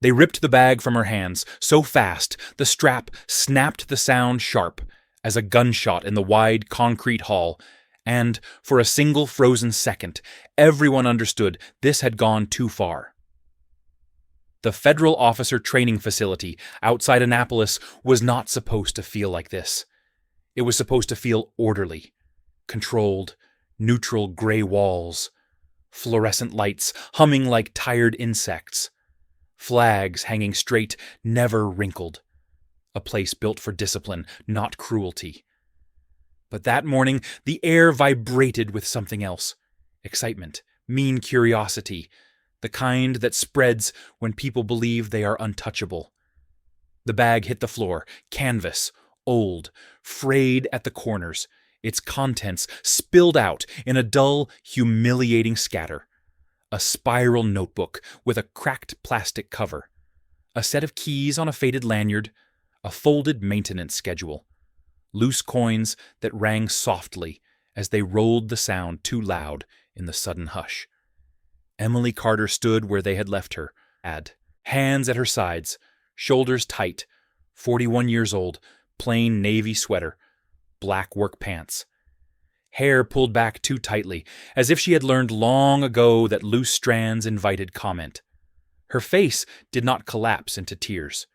They ripped the bag from her hands so fast the strap snapped the sound sharp as a gunshot in the wide concrete hall, and for a single frozen second, everyone understood this had gone too far. The Federal Officer Training Facility outside Annapolis was not supposed to feel like this. It was supposed to feel orderly, controlled, neutral gray walls, fluorescent lights humming like tired insects, flags hanging straight, never wrinkled. A place built for discipline, not cruelty. But that morning, the air vibrated with something else. Excitement, mean curiosity, the kind that spreads when people believe they are untouchable. The bag hit the floor, canvas, old, frayed at the corners, its contents spilled out in a dull, humiliating scatter. A spiral notebook with a cracked plastic cover, a set of keys on a faded lanyard, a folded maintenance schedule, loose coins that rang softly as they rolled the sound too loud in the sudden hush. Emily Carter stood where they had left her, hands at her sides, shoulders tight, 41 years old, plain navy sweater, black work pants. Hair pulled back too tightly, as if she had learned long ago that loose strands invited comment. Her face did not collapse into tears.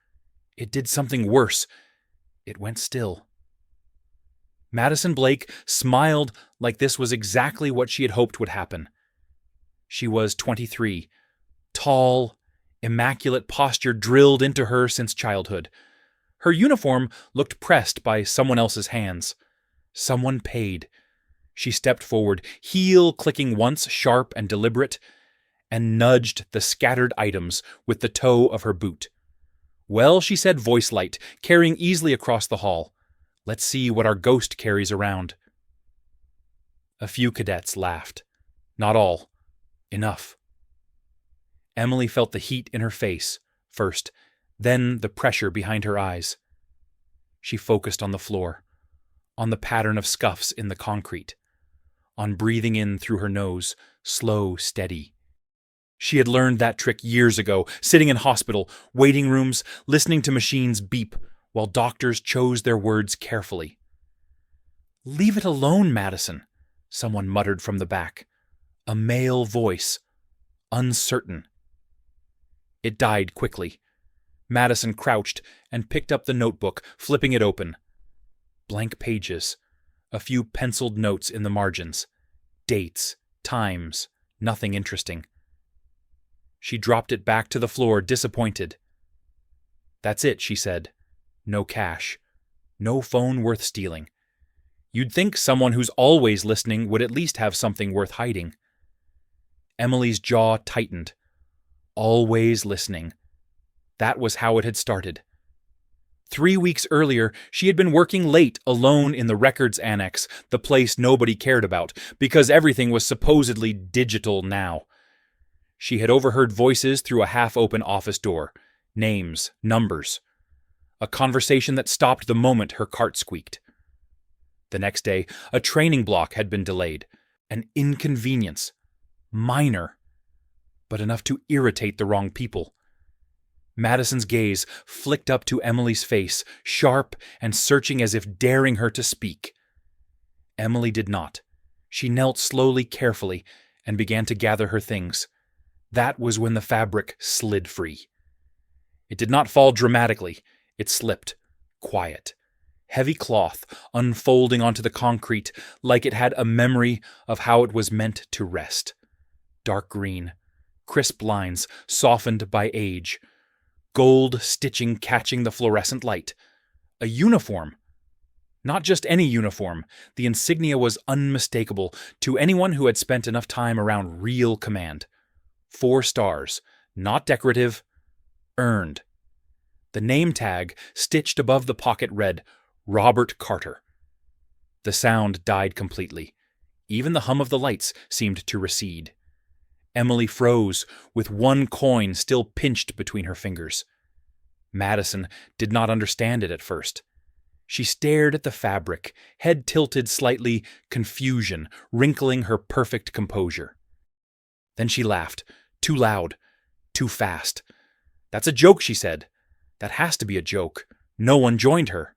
It did something worse. It went still. Madison Blake smiled like this was exactly what she had hoped would happen. She was 23, tall, immaculate posture drilled into her since childhood. Her uniform looked pressed by someone else's hands. Someone paid. She stepped forward, heel clicking once sharp and deliberate, and nudged the scattered items with the toe of her boot. "Well," she said, voice light, carrying easily across the hall. "Let's see what our ghost carries around." A few cadets laughed. Not all. Enough. Emily felt the heat in her face, first, then the pressure behind her eyes. She focused on the floor, on the pattern of scuffs in the concrete, on breathing in through her nose, slow, steady. She had learned that trick years ago, sitting in hospital, waiting rooms, listening to machines beep, while doctors chose their words carefully. "Leave it alone, Madison," someone muttered from the back. A male voice, uncertain. It died quickly. Madison crouched and picked up the notebook, flipping it open. Blank pages, a few penciled notes in the margins. Dates, times, nothing interesting. She dropped it back to the floor, disappointed. "That's it," she said. "No cash. No phone worth stealing. You'd think someone who's always listening would at least have something worth hiding." Emily's jaw tightened. Always listening. That was how it had started. 3 weeks earlier, she had been working late alone in the records annex, the place nobody cared about, because everything was supposedly digital now. She had overheard voices through a half-open office door. Names, numbers. A conversation that stopped the moment her cart squeaked. The next day, a training block had been delayed. An inconvenience. Minor, but enough to irritate the wrong people. Madison's gaze flicked up to Emily's face, sharp and searching as if daring her to speak. Emily did not. She knelt slowly, carefully, and began to gather her things. That was when the fabric slid free. It did not fall dramatically. It slipped, quiet. Heavy cloth unfolding onto the concrete like it had a memory of how it was meant to rest. Dark green, crisp lines softened by age, gold stitching catching the fluorescent light. A uniform. Not just any uniform. The insignia was unmistakable to anyone who had spent enough time around real command. 4 stars, not decorative, earned. The name tag stitched above the pocket read, Robert Carter. The sound died completely. Even the hum of the lights seemed to recede. Emily froze, with one coin still pinched between her fingers. Madison did not understand it at first. She stared at the fabric, head tilted slightly, confusion wrinkling her perfect composure. Then she laughed, too loud, too fast. "That's a joke," she said. "That has to be a joke. No one joined her."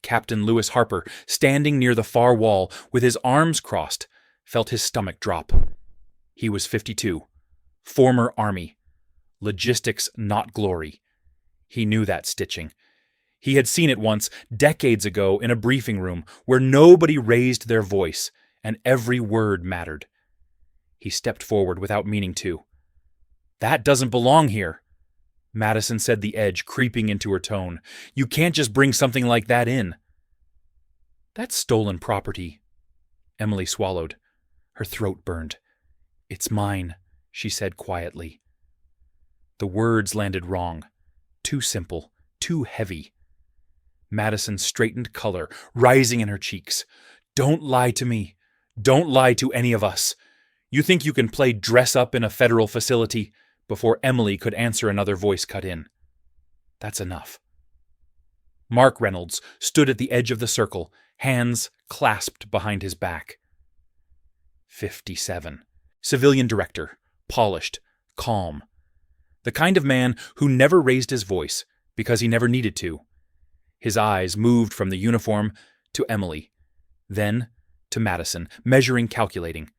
Captain Lewis Harper, standing near the far wall with his arms crossed, felt his stomach drop. He was 52. Former Army. Logistics, not glory. He knew that stitching. He had seen it once, decades ago, in a briefing room where nobody raised their voice and every word mattered. He stepped forward without meaning to. "That doesn't belong here," Madison said, the edge creeping into her tone. "You can't just bring something like that in." "That's stolen property." Emily swallowed. Her throat burned. "It's mine," she said quietly. The words landed wrong. Too simple, too heavy. Madison straightened color, rising in her cheeks. "Don't lie to me. Don't lie to any of us. You think you can play dress up in a federal facility?" Before Emily could answer, another voice cut in. "That's enough." Mark Reynolds stood at the edge of the circle, hands clasped behind his back. 57. Civilian director, polished, calm. The kind of man who never raised his voice because he never needed to. His eyes moved from the uniform to Emily, then to Madison, measuring, calculating.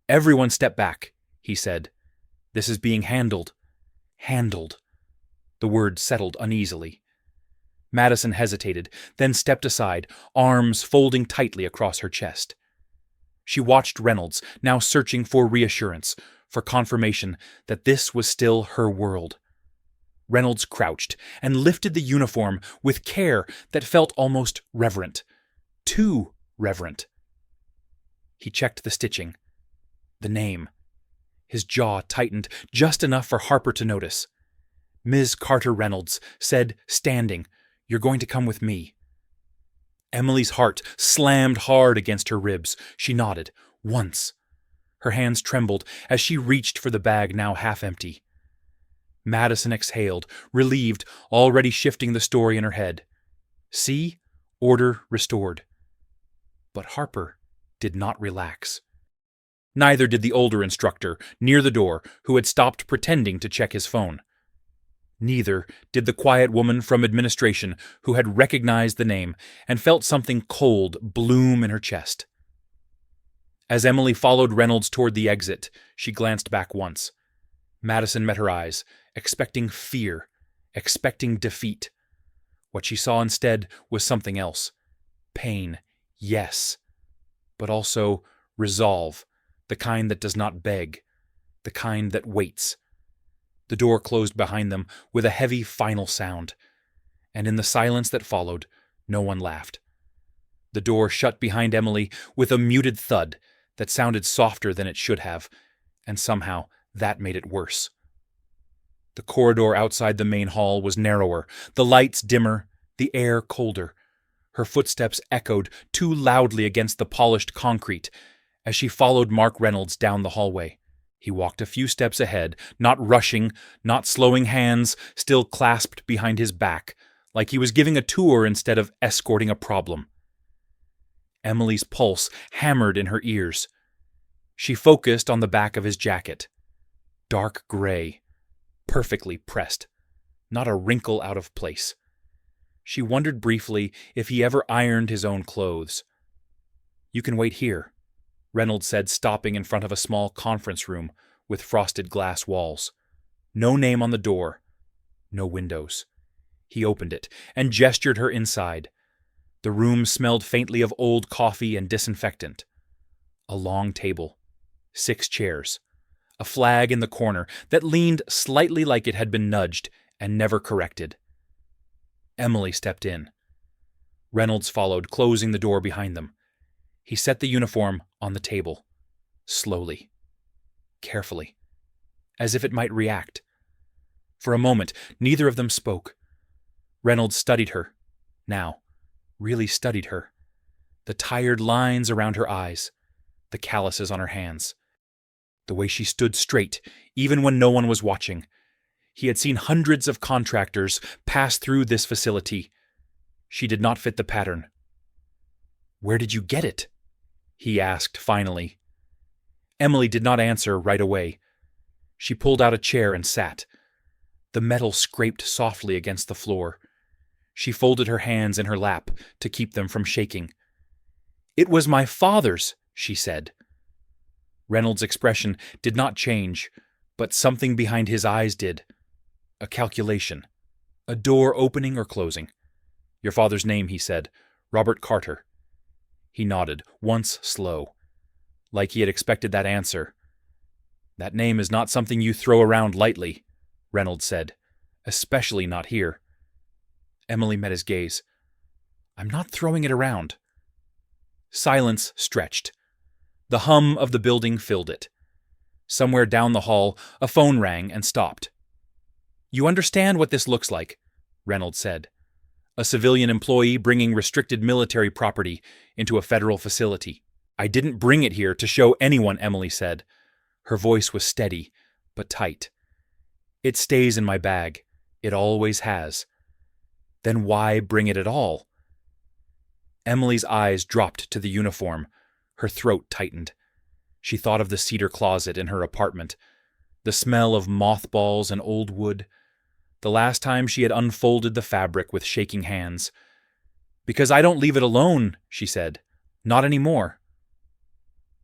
"Everyone step back," he said. "This is being handled." Handled. The word settled uneasily. Madison hesitated, then stepped aside, arms folding tightly across her chest. She watched Reynolds, now searching for reassurance, for confirmation that this was still her world. Reynolds crouched and lifted the uniform with care that felt almost reverent. Too reverent. He checked the stitching. The name. His jaw tightened just enough for Harper to notice. Ms. Carter Reynolds said, standing, "You're going to come with me." Emily's heart slammed hard against her ribs. She nodded. Once. Her hands trembled as she reached for the bag, now half empty. Madison exhaled, relieved, already shifting the story in her head. See? Order restored. But Harper did not relax. Neither did the older instructor, near the door, who had stopped pretending to check his phone. Neither did the quiet woman from administration who had recognized the name and felt something cold bloom in her chest. As Emily followed Reynolds toward the exit, she glanced back once. Madison met her eyes, expecting fear, expecting defeat. What she saw instead was something else. Pain, yes, but also resolve, the kind that does not beg, the kind that waits. The door closed behind them with a heavy final sound, and in the silence that followed, no one laughed. The door shut behind Emily with a muted thud that sounded softer than it should have, and somehow that made it worse. The corridor outside the main hall was narrower, the lights dimmer, the air colder. Her footsteps echoed too loudly against the polished concrete as she followed Mark Reynolds down the hallway. He walked a few steps ahead, not rushing, not slowing, hands still clasped behind his back, like he was giving a tour instead of escorting a problem. Emily's pulse hammered in her ears. She focused on the back of his jacket. Dark gray, perfectly pressed, not a wrinkle out of place. She wondered briefly if he ever ironed his own clothes. "You can wait here," Reynolds said, stopping in front of a small conference room with frosted glass walls. No name on the door, no windows. He opened it and gestured her inside. The room smelled faintly of old coffee and disinfectant. A long table, 6 chairs, a flag in the corner that leaned slightly like it had been nudged and never corrected. Emily stepped in. Reynolds followed, closing the door behind them. He set the uniform on the table, slowly, carefully, as if it might react. For a moment, neither of them spoke. Reynolds studied her, now, really studied her. The tired lines around her eyes, the calluses on her hands. The way she stood straight, even when no one was watching. He had seen hundreds of contractors pass through this facility. She did not fit the pattern. "Where did you get it?" he asked finally. Emily did not answer right away. She pulled out a chair and sat. The metal scraped softly against the floor. She folded her hands in her lap to keep them from shaking. "It was my father's," she said. Reynolds' expression did not change, but something behind his eyes did. A calculation. A door opening or closing. "Your father's name," he said. "Robert Carter." He nodded, once slow, like he had expected that answer. "That name is not something you throw around lightly," Reynolds said, "especially not here." Emily met his gaze. "I'm not throwing it around." Silence stretched. The hum of the building filled it. Somewhere down the hall, a phone rang and stopped. "You understand what this looks like," Reynolds said. "A civilian employee bringing restricted military property into a federal facility." "I didn't bring it here to show anyone," Emily said. Her voice was steady, but tight. "It stays in my bag. It always has." "Then why bring it at all?" Emily's eyes dropped to the uniform. Her throat tightened. She thought of the cedar closet in her apartment, the smell of mothballs and old wood, the last time she had unfolded the fabric with shaking hands. "Because I don't leave it alone," she said. "Not anymore."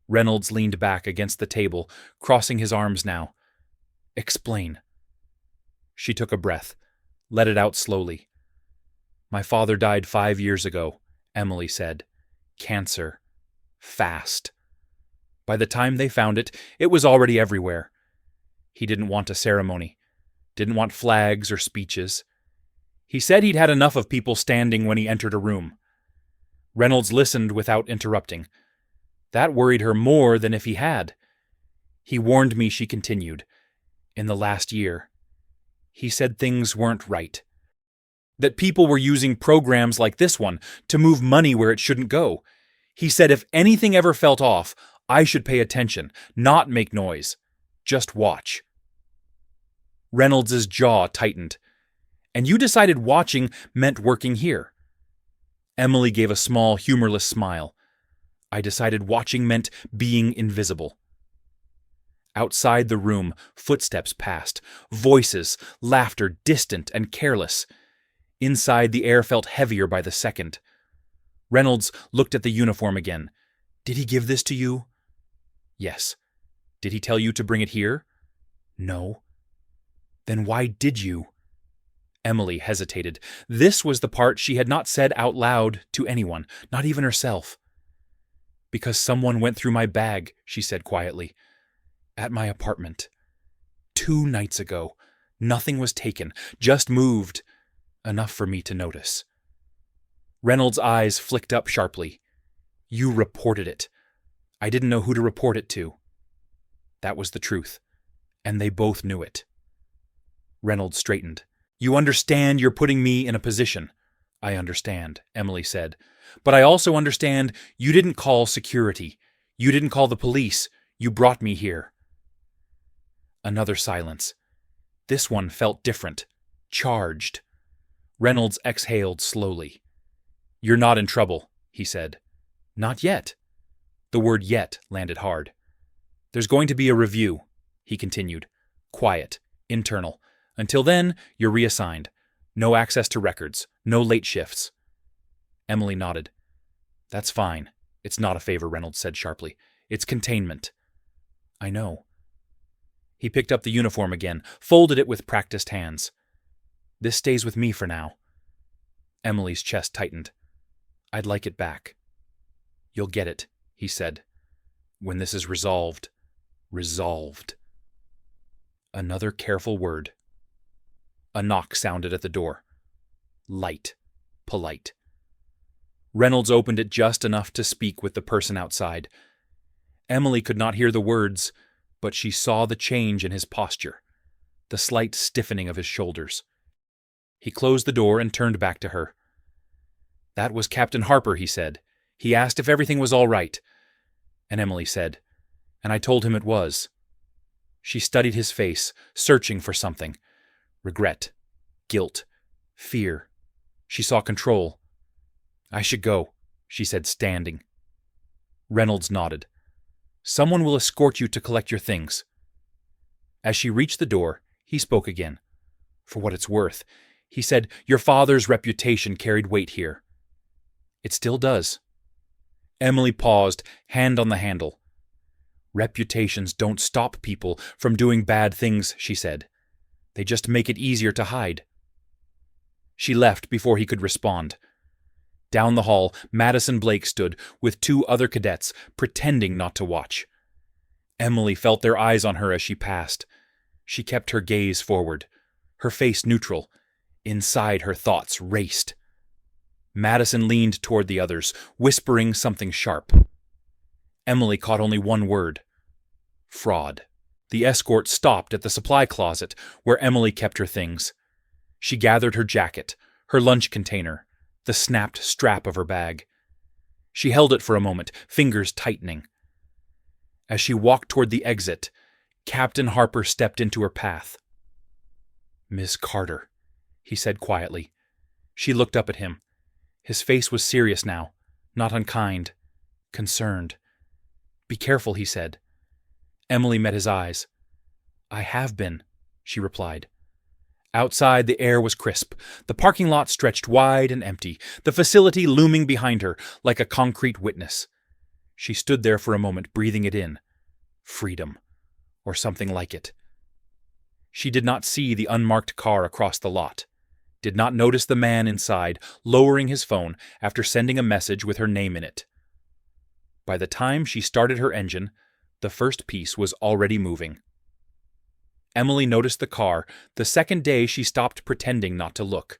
Reynolds leaned back against the table, crossing his arms now. "Explain." She took a breath, let it out slowly. "My father died 5 years ago," Emily said. "Cancer. Fast. By the time they found it, it was already everywhere. He didn't want a ceremony, didn't want flags or speeches. He said he'd had enough of people standing when he entered a room." Reynolds listened without interrupting. That worried her more than if he had. "He warned me," she continued, "in the last year. He said things weren't right. That people were using programs like this one to move money where it shouldn't go. He said if anything ever felt off, I should pay attention, not make noise. Just watch." Reynolds' jaw tightened. "And you decided watching meant working here." Emily gave a small, humorless smile. "I decided watching meant being invisible." Outside the room, footsteps passed, voices, laughter distant and careless. Inside, the air felt heavier by the second. Reynolds looked at the uniform again. "Did he give this to you?" "Yes." "Did he tell you to bring it here?" "No." "Then why did you?" Emily hesitated. This was the part she had not said out loud to anyone, not even herself. "Because someone went through my bag," she said quietly. "At my apartment. 2 nights ago. Nothing was taken, just moved. Enough for me to notice." Reynolds' eyes flicked up sharply. "You reported it. I didn't know who to report it to." That was the truth, and they both knew it. Reynolds straightened. "You understand you're putting me in a position." "I understand," Emily said. "But I also understand you didn't call security. You didn't call the police. You brought me here." Another silence. This one felt different, charged. Reynolds exhaled slowly. "You're not in trouble," he said. "Not yet." The word "yet" landed hard. "There's going to be a review," he continued. "Quiet, internal. Until then, you're reassigned. No access to records, no late shifts." Emily nodded. "That's fine. It's not a favor," Reynolds said sharply. "It's containment." "I know." He picked up the uniform again, folded it with practiced hands. "This stays with me for now." Emily's chest tightened. "I'd like it back." "You'll get it," he said. "When this is resolved." Resolved. Another careful word. A knock sounded at the door. Light. Polite. Reynolds opened it just enough to speak with the person outside. Emily could not hear the words, but she saw the change in his posture, the slight stiffening of his shoulders. He closed the door and turned back to her. "That was Captain Harper," he said. "He asked if everything was all right." And Emily said, "And I told him it was." She studied his face, searching for something. Regret, guilt, fear. She saw control. "I should go," she said, standing. Reynolds nodded. "Someone will escort you to collect your things." As she reached the door, he spoke again. For what it's worth, he said, your father's reputation carried weight here. It still does. Emily paused, hand on the handle. Reputations don't stop people from doing bad things, she said. They just make it easier to hide. She left before he could respond. Down the hall, Madison Blake stood with 2 other cadets, pretending not to watch. Emily felt their eyes on her as she passed. She kept her gaze forward, her face neutral. Inside, her thoughts raced. Madison leaned toward the others, whispering something sharp. Emily caught only one word. Fraud. The escort stopped at the supply closet, where Emily kept her things. She gathered her jacket, her lunch container, the snapped strap of her bag. She held it for a moment, fingers tightening. As she walked toward the exit, Captain Harper stepped into her path. Miss Carter, he said quietly. She looked up at him. His face was serious now, not unkind, concerned. Be careful, he said. Emily met his eyes. I have been, she replied. Outside, the air was crisp. The parking lot stretched wide and empty, the facility looming behind her like a concrete witness. She stood there for a moment, breathing it in. Freedom, or something like it. She did not see the unmarked car across the lot, did not notice the man inside lowering his phone after sending a message with her name in it. By the time she started her engine, the first piece was already moving. Emily noticed the car the second day she stopped pretending not to look.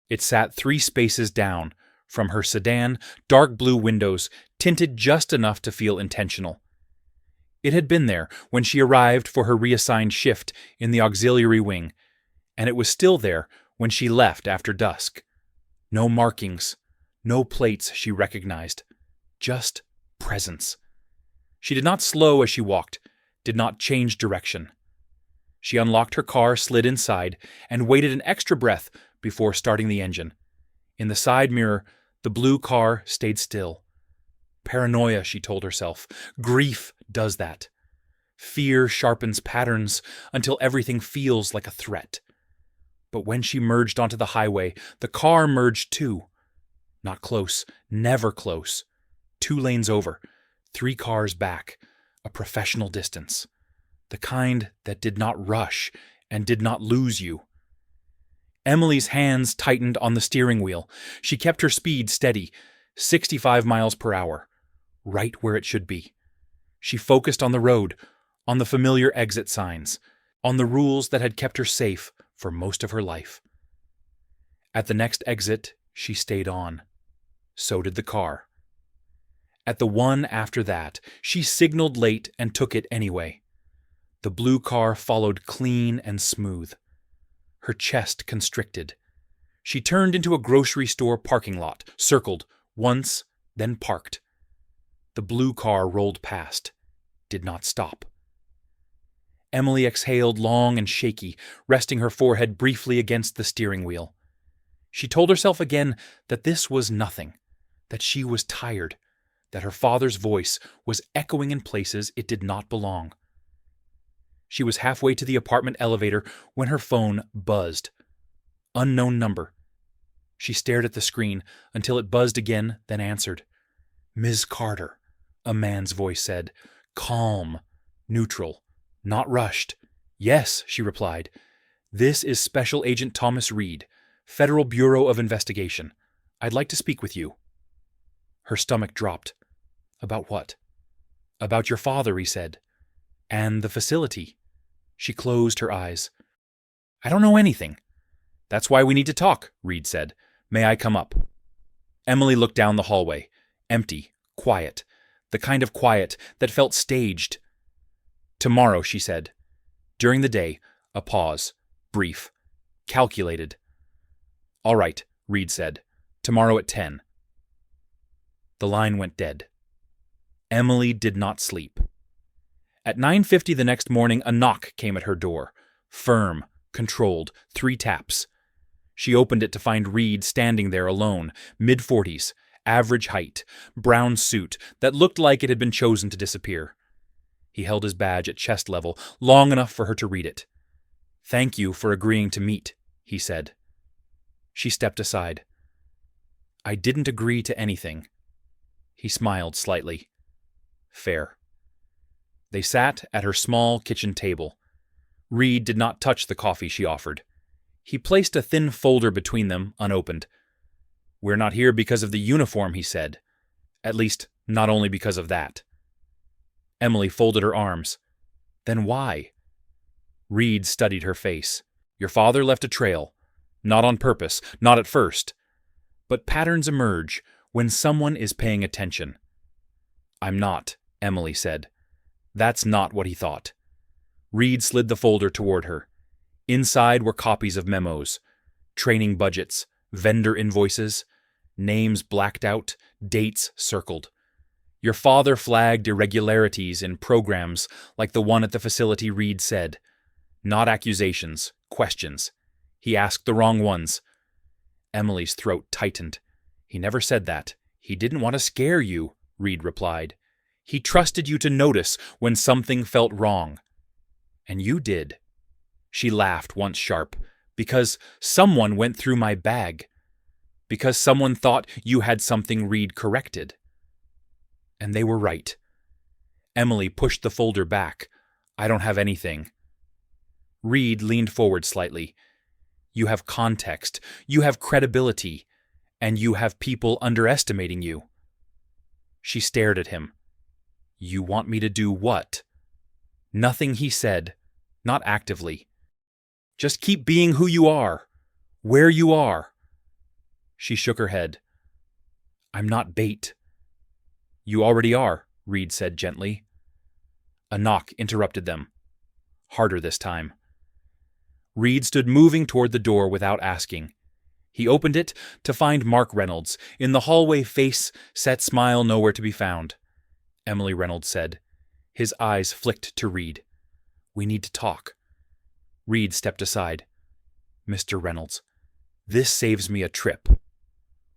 It sat 3 spaces down from her sedan, dark blue windows tinted just enough to feel intentional. It had been there when she arrived for her reassigned shift in the auxiliary wing, and it was still there when she left after dusk. No markings, no plates she recognized, just presence. She did not slow as she walked, did not change direction. She unlocked her car, slid inside, and waited an extra breath before starting the engine. In the side mirror, the blue car stayed still. Paranoia, she told herself. Grief does that. Fear sharpens patterns until everything feels like a threat. But when she merged onto the highway, the car merged too. Not close, never close. 2 lanes over, 3 cars back, a professional distance. The kind that did not rush and did not lose you. Emily's hands tightened on the steering wheel. She kept her speed steady, 65 miles per hour, right where it should be. She focused on the road, on the familiar exit signs, on the rules that had kept her safe for most of her life. At the next exit, she stayed on. So did the car. At the one after that, she signaled late and took it anyway. The blue car followed clean and smooth. Her chest constricted. She turned into a grocery store parking lot, circled, once, then parked. The blue car rolled past, did not stop. Emily exhaled long and shaky, resting her forehead briefly against the steering wheel. She told herself again that this was nothing, that she was tired, that her father's voice was echoing in places it did not belong. She was halfway to the apartment elevator when her phone buzzed. Unknown number. She stared at the screen until it buzzed again, then answered. Ms. Carter, a man's voice said. Calm, neutral, not rushed. Yes, she replied. This is Special Agent Thomas Reed, Federal Bureau of Investigation. I'd like to speak with you. Her stomach dropped. About what? About your father, he said. And the facility. She closed her eyes. I don't know anything. That's why we need to talk, Reed said. May I come up? Emily looked down the hallway. Empty, quiet. The kind of quiet that felt staged. Tomorrow, she said. During the day, a pause. Brief. Calculated. All right, Reed said. Tomorrow at 10. The line went dead. Emily did not sleep. At 9:50 the next morning, a knock came at her door. Firm, controlled, 3 taps. She opened it to find Reed standing there alone, mid-40s, average height, brown suit that looked like it had been chosen to disappear. He held his badge at chest level, long enough for her to read it. "Thank you for agreeing to meet," he said. She stepped aside. "I didn't agree to anything." He smiled slightly. "Fair." They sat at her small kitchen table. Reed did not touch the coffee she offered. He placed a thin folder between them, unopened. "We're not here because of the uniform," he said. "At least, not only because of that." Emily folded her arms. "Then why?" Reed studied her face. "Your father left a trail. Not on purpose, not at first. But patterns emerge when someone is paying attention." "I'm not," Emily said. "That's not what he thought." Reed slid the folder toward her. Inside were copies of memos, training budgets, vendor invoices, names blacked out, dates circled. Your father flagged irregularities in programs like the one at the facility, Reed said. Not accusations, questions. He asked the wrong ones. Emily's throat tightened. "He never said that. He didn't want to scare you," Reed replied. "He trusted you to notice when something felt wrong. And you did." She laughed once sharp. "Because someone went through my bag. Because someone thought you had something Reed corrected." And they were right. Emily pushed the folder back. "I don't have anything." Reed leaned forward slightly. "You have context, you have credibility, and you have people underestimating you." She stared at him. "You want me to do what?" Nothing, he said, not actively. "Just keep being who you are, where you are." She shook her head. "I'm not bait." "You already are," Reed said gently. A knock interrupted them. Harder this time. Reed stood moving toward the door without asking. He opened it to find Mark Reynolds in the hallway, face set, smile nowhere to be found. Emily Reynolds said. His eyes flicked to Reed. "We need to talk." Reed stepped aside. "Mr. Reynolds, this saves me a trip."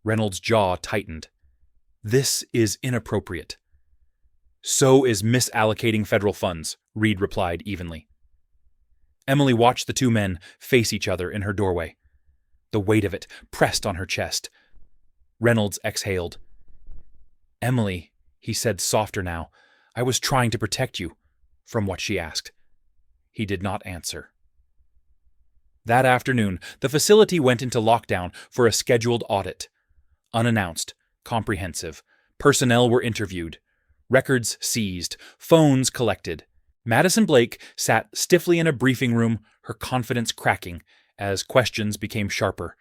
Reynolds' jaw tightened. "This is inappropriate." "So is misallocating federal funds," Reed replied evenly. Emily watched the two men face each other in her doorway. The weight of it pressed on her chest. Reynolds exhaled. "Emily," he said softer now, "I was trying to protect you." From what she asked. He did not answer. That afternoon, the facility went into lockdown for a scheduled audit. Unannounced, comprehensive. Personnel were interviewed. Records seized. Phones collected. Madison Blake sat stiffly in a briefing room, her confidence cracking as questions became sharper.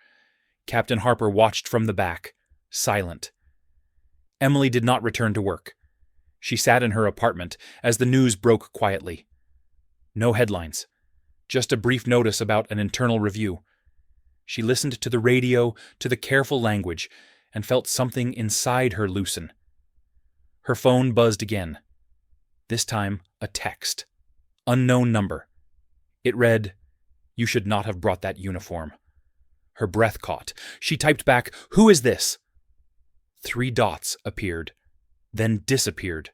Captain Harper watched from the back, silent. Emily did not return to work. She sat in her apartment as the news broke quietly. No headlines, just a brief notice about an internal review. She listened to the radio, to the careful language, and felt something inside her loosen. Her phone buzzed again. This time, a text. Unknown number. It read, "You should not have brought that uniform." Her breath caught. She typed back, "Who is this?" 3 dots appeared, then disappeared.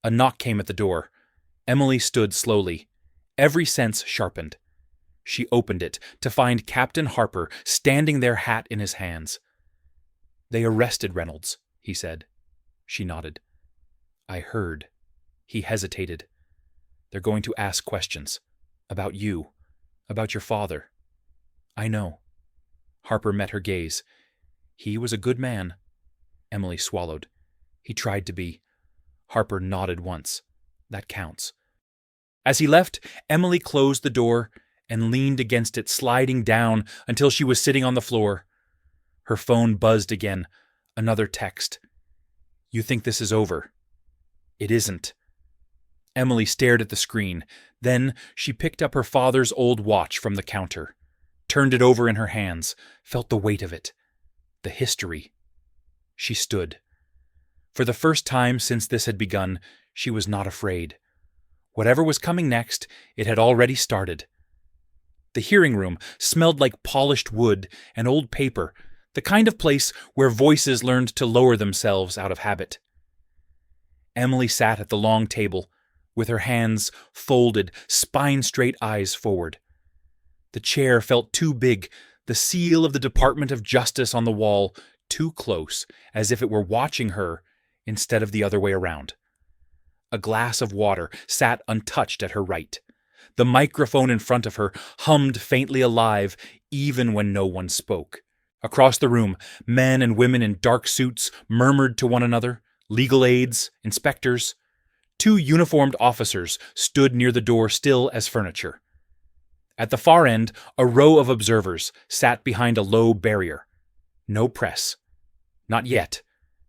A knock came at the door. Emily stood slowly, every sense sharpened. She opened it to find Captain Harper standing there, hat in his hands. "They arrested Reynolds," he said. She nodded. "I heard." He hesitated. "They're going to ask questions. About you. About your father." "I know." Harper met her gaze. "He was a good man." Emily swallowed. "He tried to be." Harper nodded once. "That counts." As he left, Emily closed the door and leaned against it, sliding down until she was sitting on the floor. Her phone buzzed again. Another text. "You think this is over?" "It isn't." Emily stared at the screen. Then she picked up her father's old watch from the counter, turned it over in her hands, felt the weight of it. The history. She stood. For the first time since this had begun, she was not afraid. Whatever was coming next, it had already started. The hearing room smelled like polished wood and old paper, the kind of place where voices learned to lower themselves out of habit. Emily sat at the long table, with her hands folded, spine-straight eyes forward. The chair felt too big, the seal of the Department of Justice on the wall too close, as if it were watching her instead of the other way around. A glass of water sat untouched at her right. The microphone in front of her hummed faintly alive even when no one spoke. Across the room, men and women in dark suits murmured to one another, legal aides, inspectors. 2 uniformed officers stood near the door still as furniture. At the far end, a row of observers sat behind a low barrier. No press. Not yet.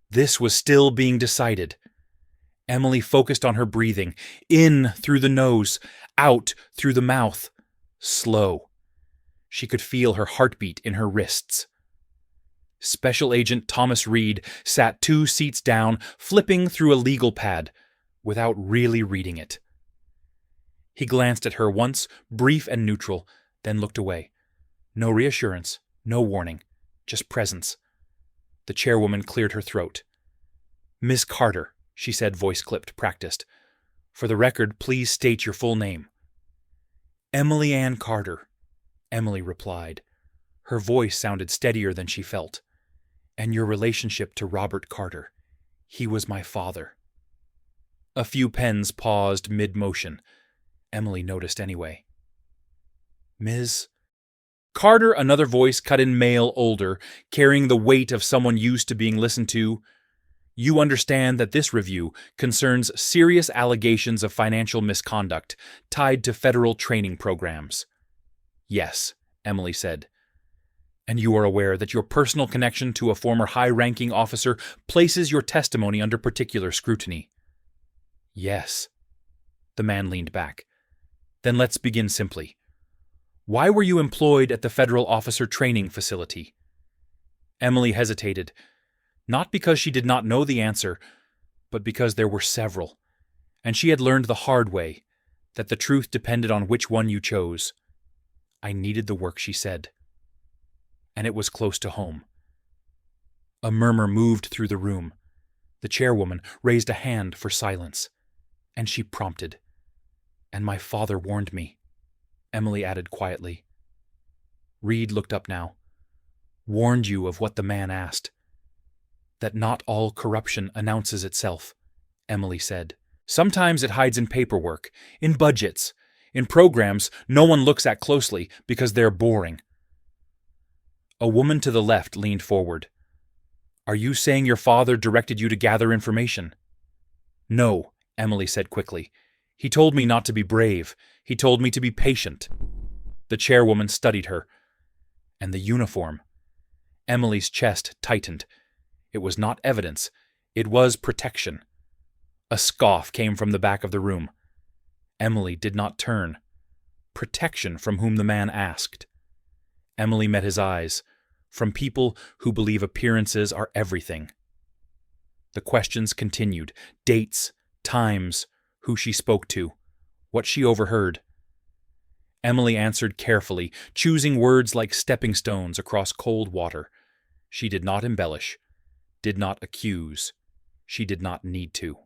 This was still being decided. Emily focused on her breathing, in through the nose, out through the mouth. Slow. She could feel her heartbeat in her wrists. Special Agent Thomas Reed sat 2 seats down, flipping through a legal pad, without really reading it. He glanced at her once, brief and neutral, then looked away. No reassurance, no warning, just presence. The chairwoman cleared her throat. "Miss Carter," she said, voice-clipped, practiced. "For the record, please state your full name." "Emily Ann Carter," Emily replied. Her voice sounded steadier than she felt. "And your relationship to Robert Carter. He was my father." A few pens paused mid-motion. Emily noticed anyway. "Ms. Carter," another voice cut in, male, older, carrying the weight of someone used to being listened to. "You understand that this review concerns serious allegations of financial misconduct tied to federal training programs." "Yes," Emily said. "And you are aware that your personal connection to a former high-ranking officer places your testimony under particular scrutiny." "Yes." The man leaned back. "Then let's begin simply. Why were you employed at the Federal Officer Training Facility?" Emily hesitated, not because she did not know the answer, but because there were several, and she had learned the hard way that the truth depended on which one you chose. "I needed the work," she said. And it was close to home. A murmur moved through the room. The chairwoman raised a hand for silence, and she prompted. "And my father warned me," Emily added quietly. Reed looked up now. "Warned you of what the man asked." "That not all corruption announces itself," Emily said. "Sometimes it hides in paperwork, in budgets, in programs no one looks at closely because they're boring." A woman to the left leaned forward. "Are you saying your father directed you to gather information?" "No," Emily said quickly. "He told me not to be brave. He told me to be patient." The chairwoman studied her. And the uniform. Emily's chest tightened. It was not evidence. It was protection. A scoff came from the back of the room. Emily did not turn. Protection from whom the man asked. Emily met his eyes. From people who believe appearances are everything. The questions continued. Dates, times, who she spoke to, what she overheard. Emily answered carefully, choosing words like stepping stones across cold water. She did not embellish, did not accuse. She did not need to.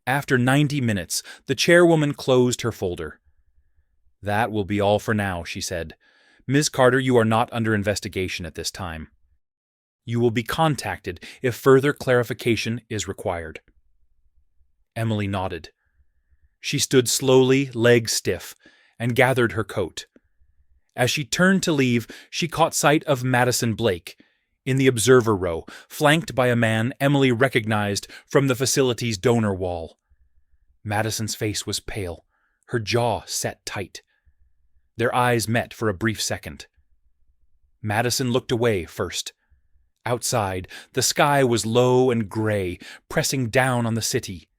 After 90 minutes, the chairwoman closed her folder. "That will be all for now," she said. "Ms. Carter, you are not under investigation at this time. You will be contacted if further clarification is required." Emily nodded. She stood slowly, legs stiff, and gathered her coat. As she turned to leave, she caught sight of Madison Blake, in the observer row, flanked by a man Emily recognized from the facility's donor wall. Madison's face was pale, her jaw set tight. Their eyes met for a brief second. Madison looked away first. Outside, the sky was low and gray, pressing down on the city.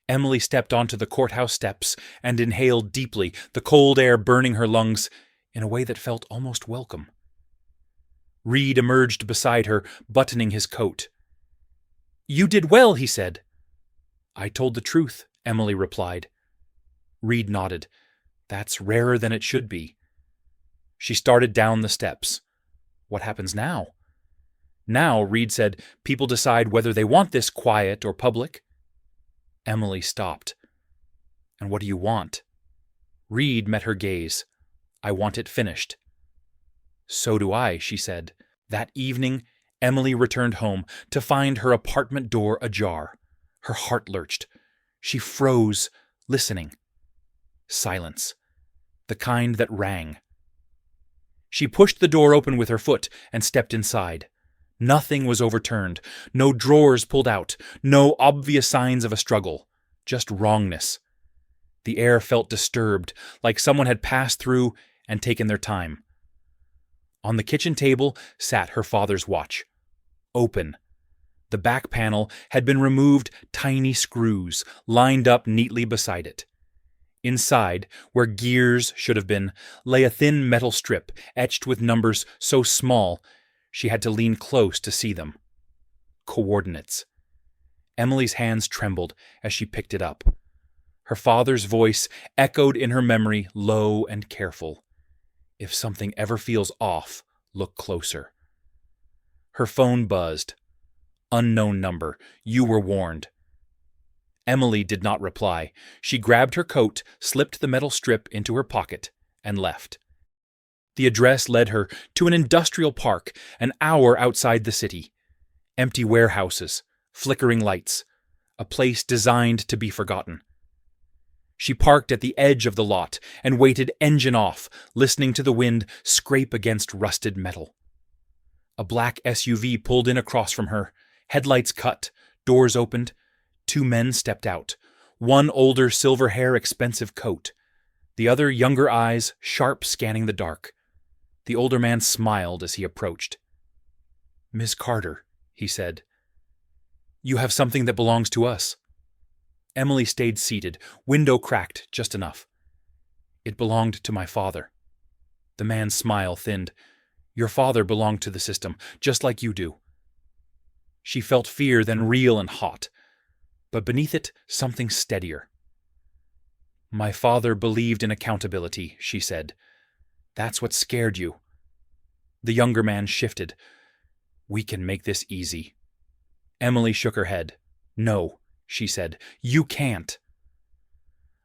Emily stepped onto the courthouse steps and inhaled deeply, the cold air burning her lungs in a way that felt almost welcome. Reed emerged beside her, buttoning his coat. "You did well," he said. "I told the truth," Emily replied. Reed nodded. "That's rarer than it should be." She started down the steps. What happens now? Now, Reed said, people decide whether they want this quiet or public. Emily stopped. And what do you want? Reed met her gaze. I want it finished. So do I, she said. That evening, Emily returned home to find her apartment door ajar. Her heart lurched. She froze, listening. Silence. The kind that rang. She pushed the door open with her foot and stepped inside. Nothing was overturned, no drawers pulled out, no obvious signs of a struggle, just wrongness. The air felt disturbed, like someone had passed through and taken their time. On the kitchen table sat her father's watch. Open. The back panel had been removed, tiny screws lined up neatly beside it. Inside, where gears should have been, lay a thin metal strip etched with numbers so small she had to lean close to see them. Coordinates. Emily's hands trembled as she picked it up. Her father's voice echoed in her memory, low and careful. If something ever feels off, look closer. Her phone buzzed. Unknown number. You were warned. Emily did not reply. She grabbed her coat, slipped the metal strip into her pocket, and left. The address led her to an industrial park an hour outside the city. Empty warehouses, flickering lights, a place designed to be forgotten. She parked at the edge of the lot and waited engine off, listening to the wind scrape against rusted metal. A black SUV pulled in across from her, headlights cut, doors opened. Two men stepped out, one older silver hair expensive coat, the other younger eyes sharp scanning the dark. The older man smiled as he approached. Miss Carter, he said. You have something that belongs to us. Emily stayed seated, window cracked just enough. It belonged to my father. The man's smile thinned. Your father belonged to the system, just like you do. She felt fear, then real and hot, but beneath it, something steadier. My father believed in accountability, she said. That's what scared you. The younger man shifted. We can make this easy. Emily shook her head. No, she said. You can't.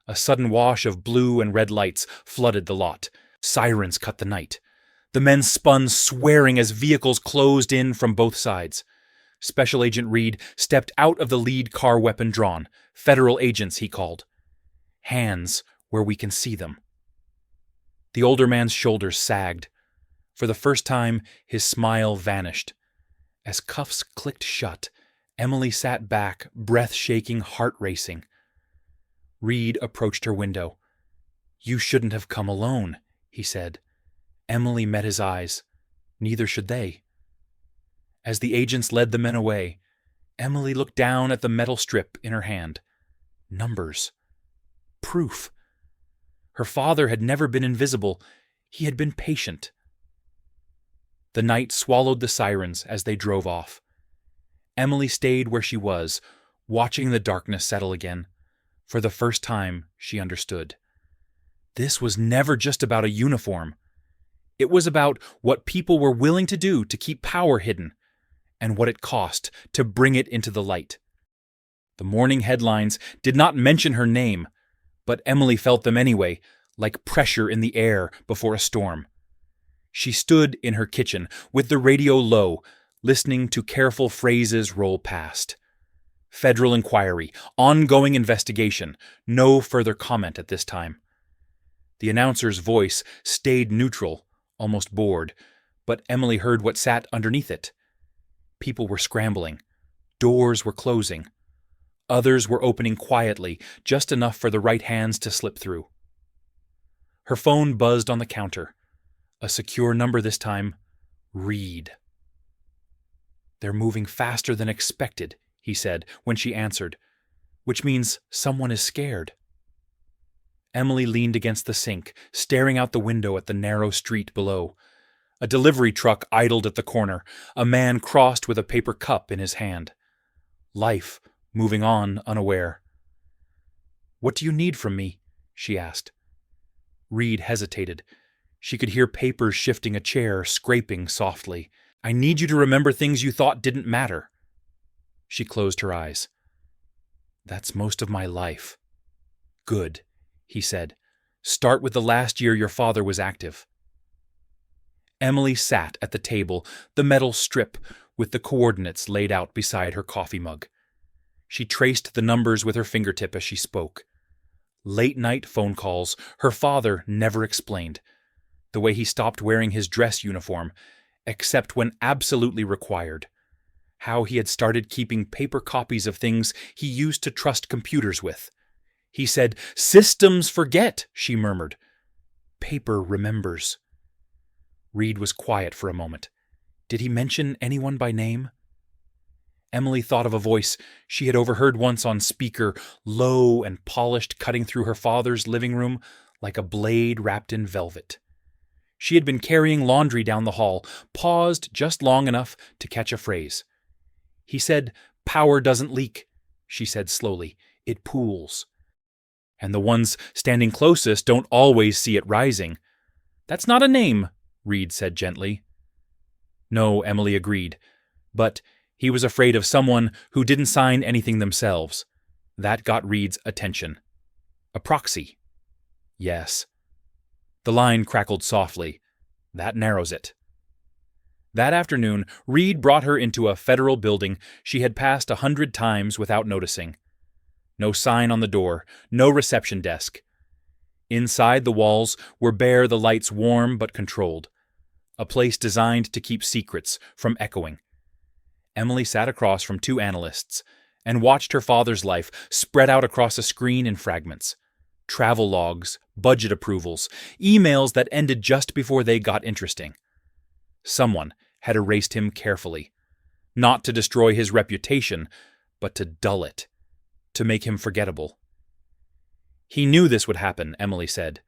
A sudden wash of blue and red lights flooded the lot. Sirens cut the night. The men spun, swearing as vehicles closed in from both sides. Special Agent Reed stepped out of the lead car, weapon drawn. Federal agents, he called. Hands where we can see them. The older man's shoulders sagged. For the first time, his smile vanished. As cuffs clicked shut, Emily sat back, breath shaking, heart racing. Reed approached her window. You shouldn't have come alone, he said. Emily met his eyes. Neither should they. As the agents led the men away, Emily looked down at the metal strip in her hand. Numbers. Proof. Her father had never been invisible. He had been patient. The night swallowed the sirens as they drove off. Emily stayed where she was, watching the darkness settle again. For the first time, she understood. This was never just about a uniform. It was about what people were willing to do to keep power hidden, and what it cost to bring it into the light. The morning headlines did not mention her name, but Emily felt them anyway, like pressure in the air before a storm. She stood in her kitchen with the radio low, listening to careful phrases roll past. Federal inquiry, ongoing investigation, no further comment at this time. The announcer's voice stayed neutral, almost bored, but Emily heard what sat underneath it. People were scrambling. Doors were closing. Others were opening quietly, just enough for the right hands to slip through. Her phone buzzed on the counter. A secure number this time. Reed. They're moving faster than expected, he said when she answered, which means someone is scared. Emily leaned against the sink, staring out the window at the narrow street below. A delivery truck idled at the corner. A man crossed with a paper cup in his hand. Life, moving on unaware. What do you need from me? She asked. Reed hesitated. She could hear papers shifting a chair, scraping softly. I need you to remember things you thought didn't matter. She closed her eyes. That's most of my life. Good, he said. Start with the last year your father was active. Emily sat at the table, the metal strip with the coordinates laid out beside her coffee mug. She traced the numbers with her fingertip as she spoke. Late-night phone calls, her father never explained. The way he stopped wearing his dress uniform, except when absolutely required. How he had started keeping paper copies of things he used to trust computers with. He said, "Systems forget," she murmured. "Paper remembers." Reed was quiet for a moment. Did he mention anyone by name? Emily thought of a voice she had overheard once on speaker, low and polished, cutting through her father's living room like a blade wrapped in velvet. She had been carrying laundry down the hall, paused just long enough to catch a phrase. He said, "Power doesn't leak," she said slowly. "It pools. And the ones standing closest don't always see it rising." "That's not a name," Reed said gently. No, Emily agreed. But he was afraid of someone who didn't sign anything themselves. That got Reed's attention. A proxy. Yes. The line crackled softly. That narrows it. That afternoon, Reed brought her into a federal building she had passed 100 times without noticing. No sign on the door, no reception desk. Inside the walls were bare, the lights warm but controlled. A place designed to keep secrets from echoing. Emily sat across from two analysts and watched her father's life spread out across a screen in fragments. Travel logs, budget approvals, emails that ended just before they got interesting. Someone had erased him carefully, not to destroy his reputation, but to dull it, to make him forgettable. He knew this would happen, Emily said.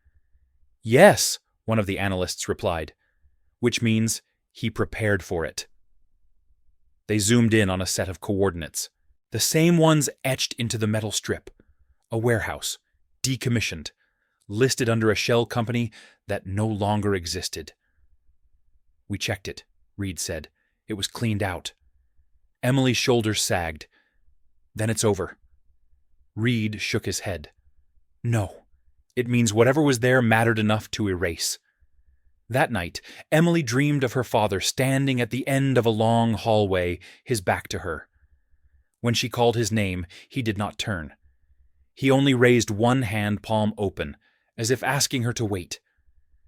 Yes, one of the analysts replied, which means he prepared for it. They zoomed in on a set of coordinates, the same ones etched into the metal strip. A warehouse, decommissioned, listed under a shell company that no longer existed. We checked it, Reed said. It was cleaned out. Emily's shoulders sagged. Then it's over. Reed shook his head. No, it means whatever was there mattered enough to erase. That night, Emily dreamed of her father standing at the end of a long hallway, his back to her. When she called his name, he did not turn. He only raised one hand palm open, as if asking her to wait.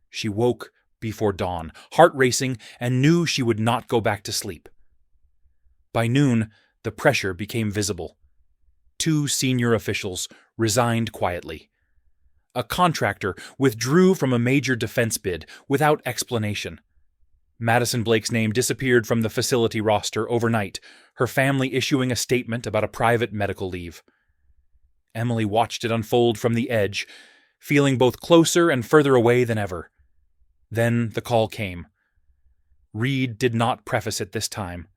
She woke before dawn, heart racing, and knew she would not go back to sleep. By noon, the pressure became visible. 2 senior officials resigned quietly. A contractor withdrew from a major defense bid without explanation. Madison Blake's name disappeared from the facility roster overnight, her family issuing a statement about a private medical leave. Emily watched it unfold from the edge, feeling both closer and further away than ever. Then the call came. Reed did not preface it this time.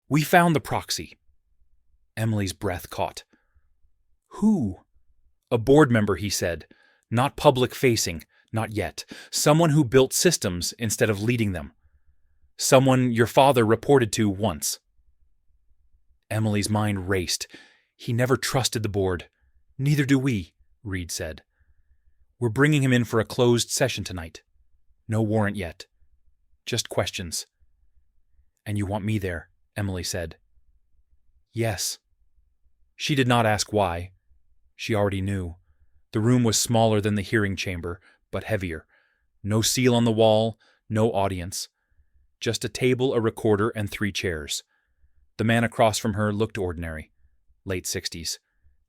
We found the proxy. Emily's breath caught. Who? A board member, he said. Not public-facing, not yet. Someone who built systems instead of leading them. Someone your father reported to once. Emily's mind raced. He never trusted the board. Neither do we, Reed said. We're bringing him in for a closed session tonight. No warrant yet. Just questions. And you want me there, Emily said. Yes. She did not ask why. She already knew. The room was smaller than the hearing chamber, but heavier. No seal on the wall, no audience. Just a table, a recorder, and 3 chairs. The man across from her looked ordinary. Late 60s.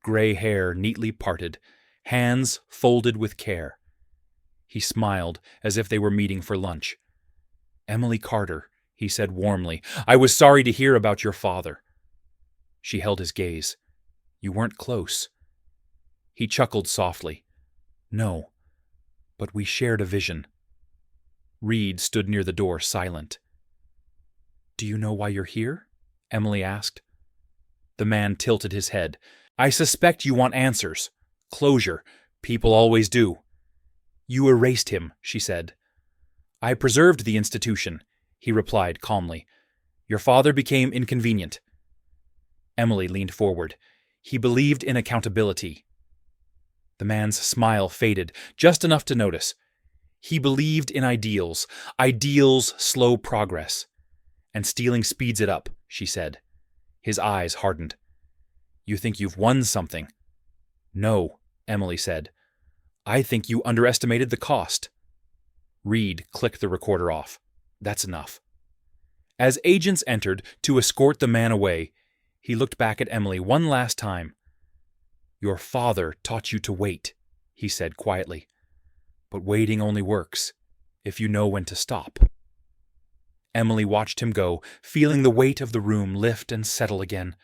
Gray hair neatly parted, hands folded with care. He smiled as if they were meeting for lunch. Emily Carter, he said warmly, I was sorry to hear about your father. She held his gaze. You weren't close. He chuckled softly. No, but we shared a vision. Reed stood near the door, silent. Do you know why you're here? Emily asked. The man tilted his head. I suspect you want answers. Closure. People always do. You erased him, she said. I preserved the institution, he replied calmly. Your father became inconvenient. Emily leaned forward. He believed in accountability. The man's smile faded, just enough to notice. He believed in ideals. Ideals slow progress. And stealing speeds it up, she said. His eyes hardened. You think you've won something? No, Emily said. I think you underestimated the cost. Reed clicked the recorder off. That's enough. As agents entered to escort the man away, he looked back at Emily one last time. Your father taught you to wait, he said quietly. But waiting only works if you know when to stop. Emily watched him go, feeling the weight of the room lift and settle again.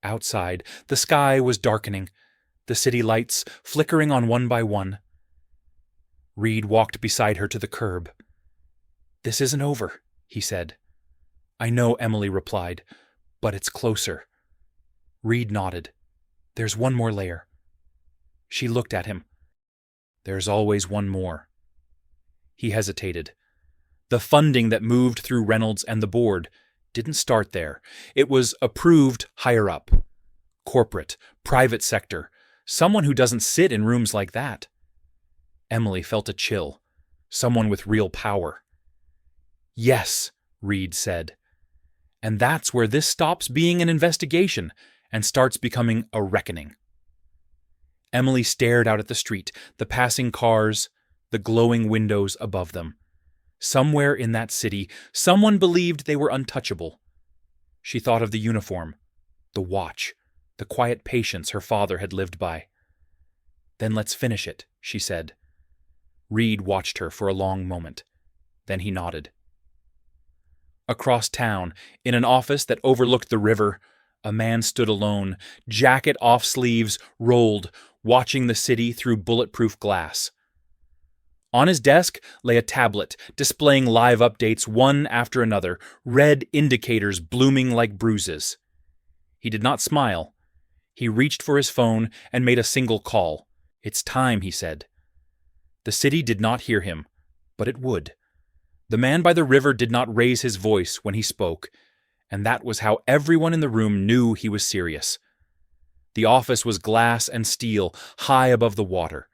Outside, the sky was darkening, the city lights flickering on one by one. Reed walked beside her to the curb. This isn't over, he said. I know, Emily replied, but it's closer. Reed nodded. There's one more layer. She looked at him. There's always one more. He hesitated. The funding that moved through Reynolds and the board didn't start there. It was approved higher up. Corporate, private sector, someone who doesn't sit in rooms like that. Emily felt a chill. Someone with real power. Yes, Reed said. And that's where this stops being an investigation and starts becoming a reckoning. Emily stared out at the street, the passing cars, the glowing windows above them. Somewhere in that city, someone believed they were untouchable. She thought of the uniform, the watch, the quiet patience her father had lived by. Then let's finish it, she said. Reed watched her for a long moment. Then he nodded. Across town, in an office that overlooked the river, a man stood alone, jacket off sleeves rolled, watching the city through bulletproof glass. On his desk lay a tablet displaying live updates one after another, red indicators blooming like bruises. He did not smile. He reached for his phone and made a single call. It's time, he said. The city did not hear him, but it would. The man by the river did not raise his voice when he spoke, and that was how everyone in the room knew he was serious. The office was glass and steel, high above the water.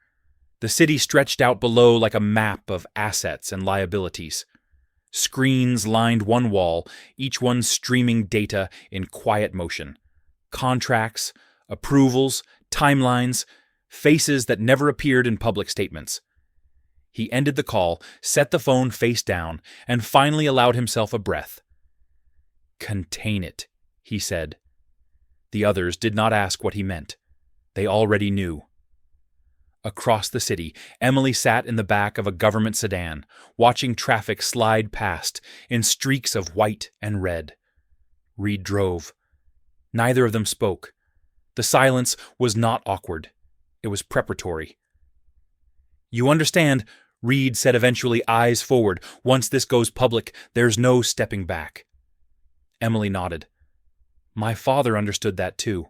The city stretched out below like a map of assets and liabilities. Screens lined one wall, each one streaming data in quiet motion. Contracts, approvals, timelines, faces that never appeared in public statements. He ended the call, set the phone face down, and finally allowed himself a breath. Contain it, he said. The others did not ask what he meant. They already knew. Across the city, Emily sat in the back of a government sedan, watching traffic slide past in streaks of white and red. Reed drove. Neither of them spoke. The silence was not awkward. It was preparatory. You understand, Reed said eventually, eyes forward. Once this goes public, there's no stepping back. Emily nodded. My father understood that too.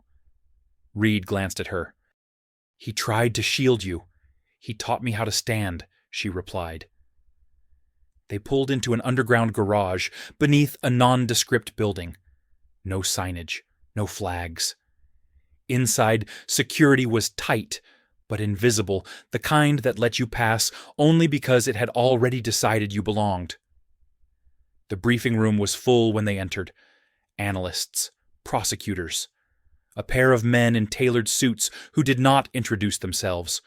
Reed glanced at her. He tried to shield you. He taught me how to stand, she replied. They pulled into an underground garage beneath a nondescript building. No signage, no flags. Inside, security was tight, but invisible, the kind that let you pass only because it had already decided you belonged. The briefing room was full when they entered. Analysts, prosecutors, a pair of men in tailored suits who did not introduce themselves.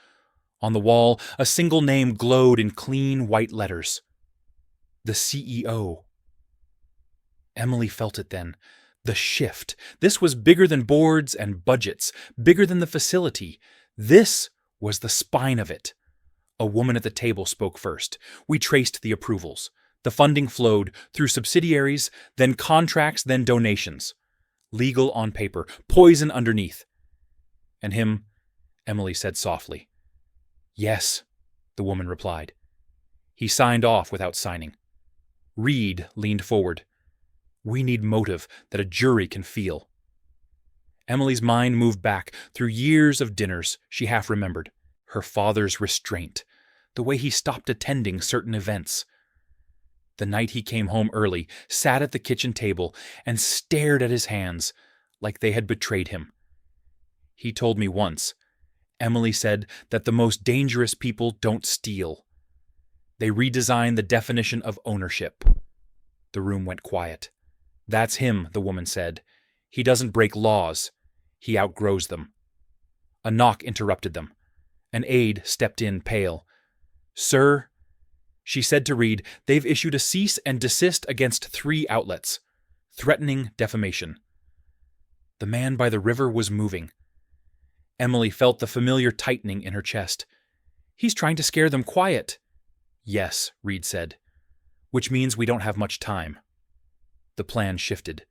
On the wall, a single name glowed in clean white letters. The CEO. Emily felt it then. The shift. This was bigger than boards and budgets, bigger than the facility. This was the spine of it. A woman at the table spoke first. We traced the approvals. The funding flowed through subsidiaries, then contracts, then donations. Legal on paper, poison underneath. And him, Emily said softly. Yes, the woman replied. He signed off without signing. Reed leaned forward. We need motive that a jury can feel. Emily's mind moved back through years of dinners she half remembered. Her father's restraint, the way he stopped attending certain events. The night he came home early, sat at the kitchen table, and stared at his hands like they had betrayed him. He told me once, Emily said that the most dangerous people don't steal. They redesign the definition of ownership. The room went quiet. That's him, the woman said. He doesn't break laws. He outgrows them. A knock interrupted them. An aide stepped in, pale. Sir, she said to Reed, they've issued a cease and desist against 3 outlets, threatening defamation. The man by the river was moving. Emily felt the familiar tightening in her chest. He's trying to scare them quiet. Yes, Reed said, which means we don't have much time. The plan shifted.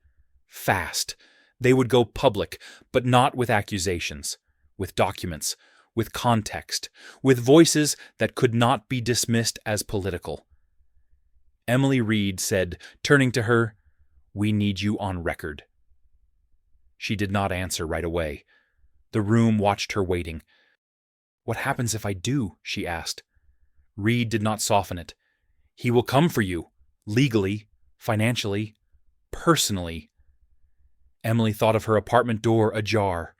Fast. They would go public, but not with accusations, with documents, with context, with voices that could not be dismissed as political. Emily Reed said, turning to her, "We need you on record." She did not answer right away. The room watched her waiting. What happens if I do? She asked. Reed did not soften it. He will come for you, legally, financially, personally. Emily thought of her apartment door ajar,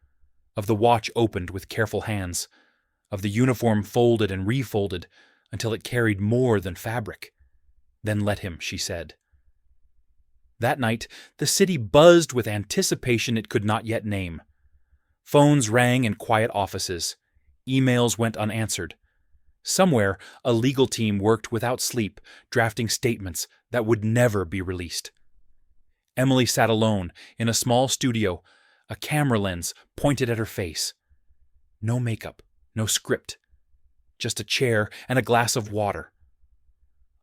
of the watch opened with careful hands, of the uniform folded and refolded until it carried more than fabric. Then let him, she said. That night, the city buzzed with anticipation it could not yet name. Phones rang in quiet offices. Emails went unanswered. Somewhere, a legal team worked without sleep, drafting statements that would never be released. Emily sat alone in a small studio, a camera lens pointed at her face. No makeup, no script, just a chair and a glass of water.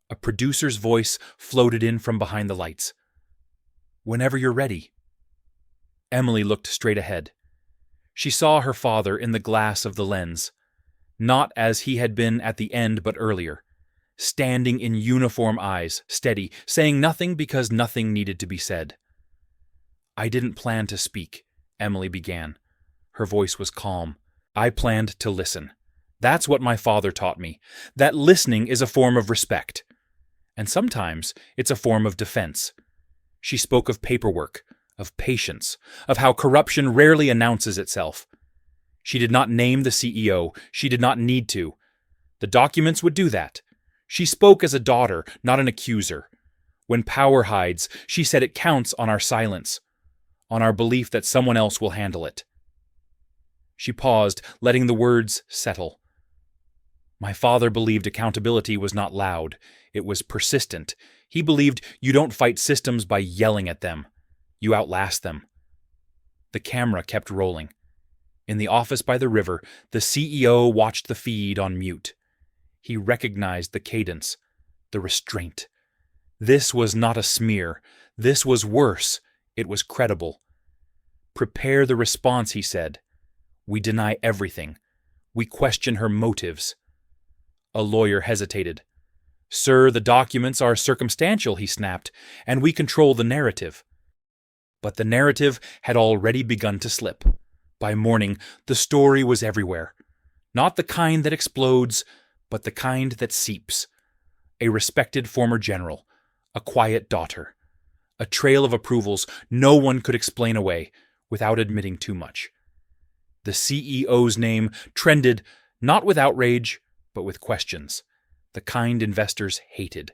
A producer's voice floated in from behind the lights. Whenever you're ready. Emily looked straight ahead. She saw her father in the glass of the lens, not as he had been at the end but earlier, standing in uniform eyes, steady, saying nothing because nothing needed to be said. I didn't plan to speak, Emily began. Her voice was calm. I planned to listen. That's what my father taught me, that listening is a form of respect. And sometimes it's a form of defense. She spoke of paperwork, of patience, of how corruption rarely announces itself. She did not name the CEO. She did not need to. The documents would do that. She spoke as a daughter, not an accuser. When power hides, she said it counts on our silence, on our belief that someone else will handle it. She paused, letting the words settle. My father believed accountability was not loud. It was persistent. He believed you don't fight systems by yelling at them. You outlast them. The camera kept rolling. In the office by the river, the CEO watched the feed on mute. He recognized the cadence, the restraint. This was not a smear. This was worse. It was credible. Prepare the response, he said. We deny everything. We question her motives. A lawyer hesitated. Sir, the documents are circumstantial, he snapped, and we control the narrative. But the narrative had already begun to slip. By morning, the story was everywhere. Not the kind that explodes, but the kind that seeps. A respected former general, a quiet daughter, a trail of approvals no one could explain away without admitting too much. The CEO's name trended not with outrage, but with questions, the kind investors hated.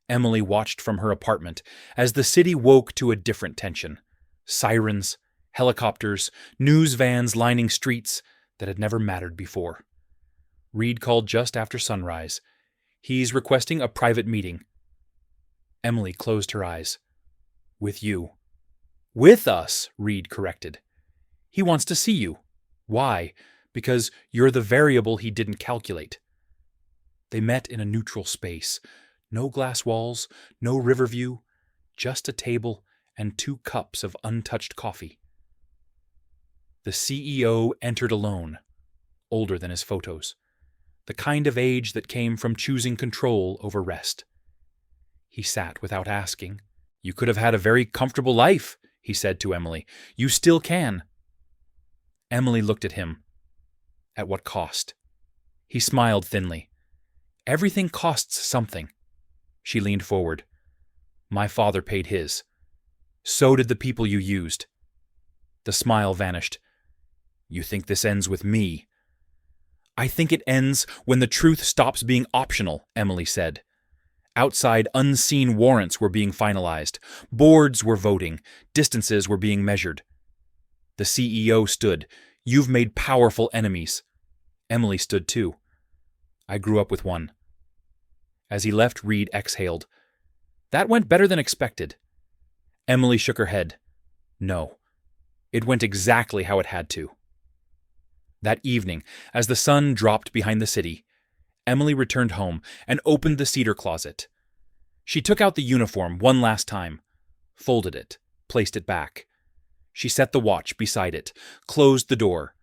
Emily watched from her apartment as the city woke to a different tension. Sirens, helicopters, news vans lining streets that had never mattered before. Reed called just after sunrise. He's requesting a private meeting. Emily closed her eyes. With you. With us, Reed corrected. He wants to see you. Why? Because you're the variable he didn't calculate. They met in a neutral space. No glass walls, no river view, just a table and 2 cups of untouched coffee. The CEO entered alone, older than his photos, the kind of age that came from choosing control over rest. He sat without asking. You could have had a very comfortable life, he said to Emily. You still can. Emily looked at him. At what cost? He smiled thinly. Everything costs something. She leaned forward. My father paid his. So did the people you used. The smile vanished. You think this ends with me? I think it ends when the truth stops being optional, Emily said. Outside, unseen warrants were being finalized. Boards were voting. Distances were being measured. The CEO stood. You've made powerful enemies. Emily stood too. I grew up with one. As he left, Reed exhaled. That went better than expected. Emily shook her head. No. It went exactly how it had to. That evening, as the sun dropped behind the city, Emily returned home and opened the cedar closet. She took out the uniform one last time, folded it, placed it back. She set the watch beside it, closed the door.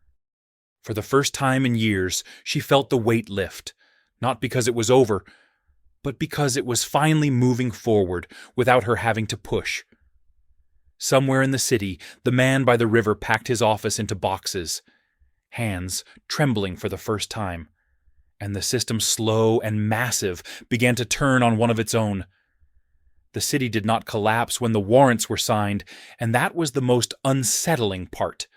For the first time in years, she felt the weight lift, not because it was over, but because it was finally moving forward without her having to push. Somewhere in the city, the man by the river packed his office into boxes, hands trembling for the first time, and the system, slow and massive, began to turn on one of its own. The city did not collapse when the warrants were signed, and that was the most unsettling part.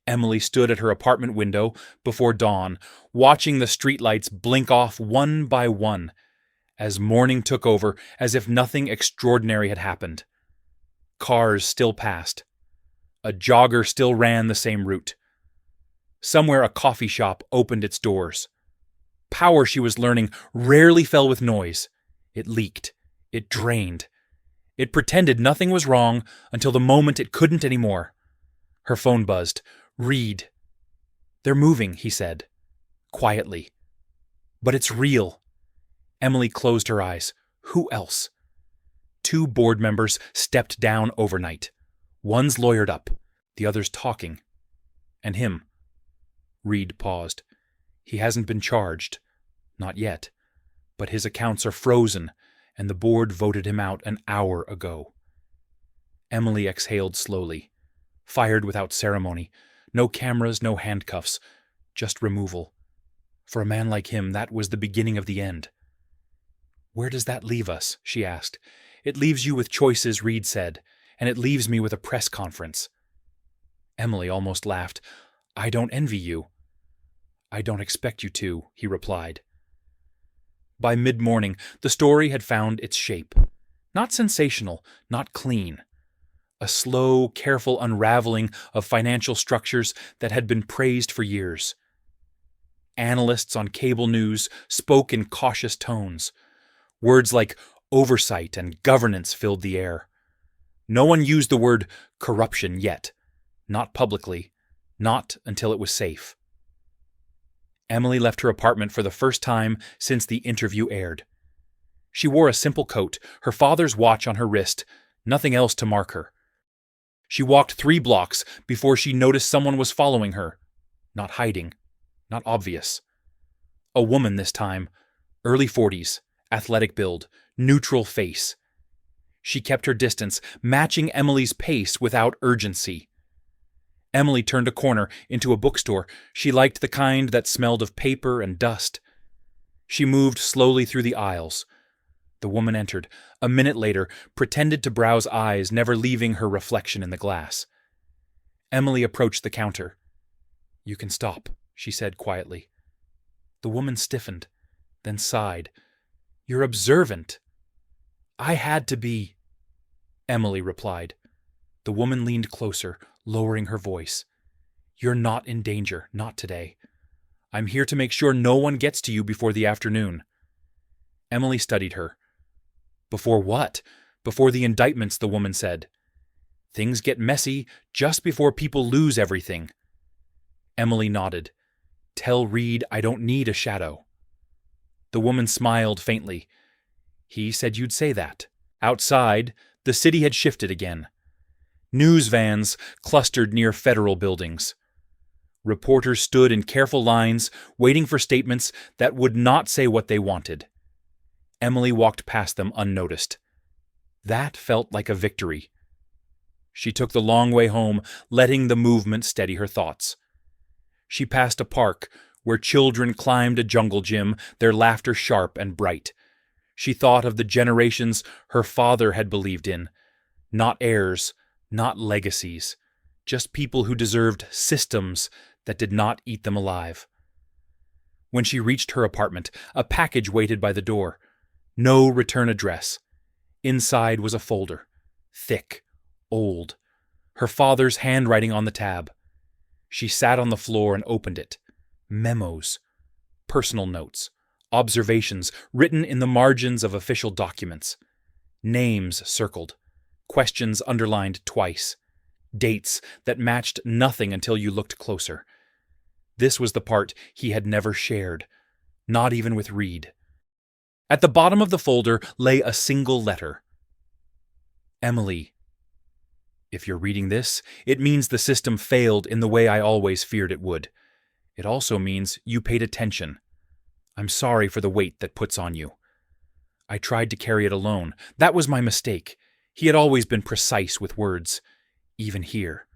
Emily stood at her apartment window before dawn, watching the streetlights blink off one by one, as morning took over as if nothing extraordinary had happened. Cars still passed. A jogger still ran the same route. Somewhere a coffee shop opened its doors. Power, she was learning, rarely fell with noise. It leaked. It drained. It pretended nothing was wrong until the moment it couldn't anymore. Her phone buzzed. Reed. They're moving, he said, quietly. But it's real. Emily closed her eyes. Who else? 2 board members stepped down overnight. One's lawyered up, the other's talking. And him. Reed paused. He hasn't been charged. Not yet. But his accounts are frozen, and the board voted him out an hour ago. Emily exhaled slowly. Fired without ceremony. No cameras, no handcuffs. Just removal. For a man like him, that was the beginning of the end. Where does that leave us? She asked. It leaves you with choices, Reed said, and it leaves me with a press conference. Emily almost laughed. I don't envy you. I don't expect you to, he replied. By mid-morning, the story had found its shape. Not sensational, not clean. A slow, careful unraveling of financial structures that had been praised for years. Analysts on cable news spoke in cautious tones. Words like oversight and governance filled the air. No one used the word corruption yet. Not publicly. Not until it was safe. Emily left her apartment for the first time since the interview aired. She wore a simple coat, her father's watch on her wrist, nothing else to mark her. She walked 3 blocks before she noticed someone was following her. Not hiding. Not obvious. A woman this time. Early 40s. Athletic build. Neutral face. She kept her distance, matching Emily's pace without urgency. Emily turned a corner into a bookstore. She liked the kind that smelled of paper and dust. She moved slowly through the aisles. The woman entered. A minute later, pretended to browse eyes, never leaving her reflection in the glass. Emily approached the counter. You can stop, she said quietly. The woman stiffened, then sighed. You're observant. I had to be, Emily replied. The woman leaned closer, lowering her voice. You're not in danger, not today. I'm here to make sure no one gets to you before the afternoon. Emily studied her. Before what? Before the indictments, the woman said. Things get messy just before people lose everything. Emily nodded. Tell Reed I don't need a shadow. The woman smiled faintly. He said you'd say that. Outside, the city had shifted again. News vans clustered near federal buildings. Reporters stood in careful lines, waiting for statements that would not say what they wanted. Emily walked past them unnoticed. That felt like a victory. She took the long way home, letting the movement steady her thoughts. She passed a park where children climbed a jungle gym, their laughter sharp and bright. She thought of the generations her father had believed in. Not heirs, not legacies, just people who deserved systems that did not eat them alive. When she reached her apartment, a package waited by the door. No return address. Inside was a folder. Thick. Old. Her father's handwriting on the tab. She sat on the floor and opened it. Memos. Personal notes. Observations written in the margins of official documents. Names circled. Questions underlined twice. Dates that matched nothing until you looked closer. This was the part he had never shared, not even with Reed. At the bottom of the folder lay a single letter. Emily. If you're reading this, it means the system failed in the way I always feared it would. It also means you paid attention. I'm sorry for the weight that puts on you. I tried to carry it alone. That was my mistake. He had always been precise with words, even here.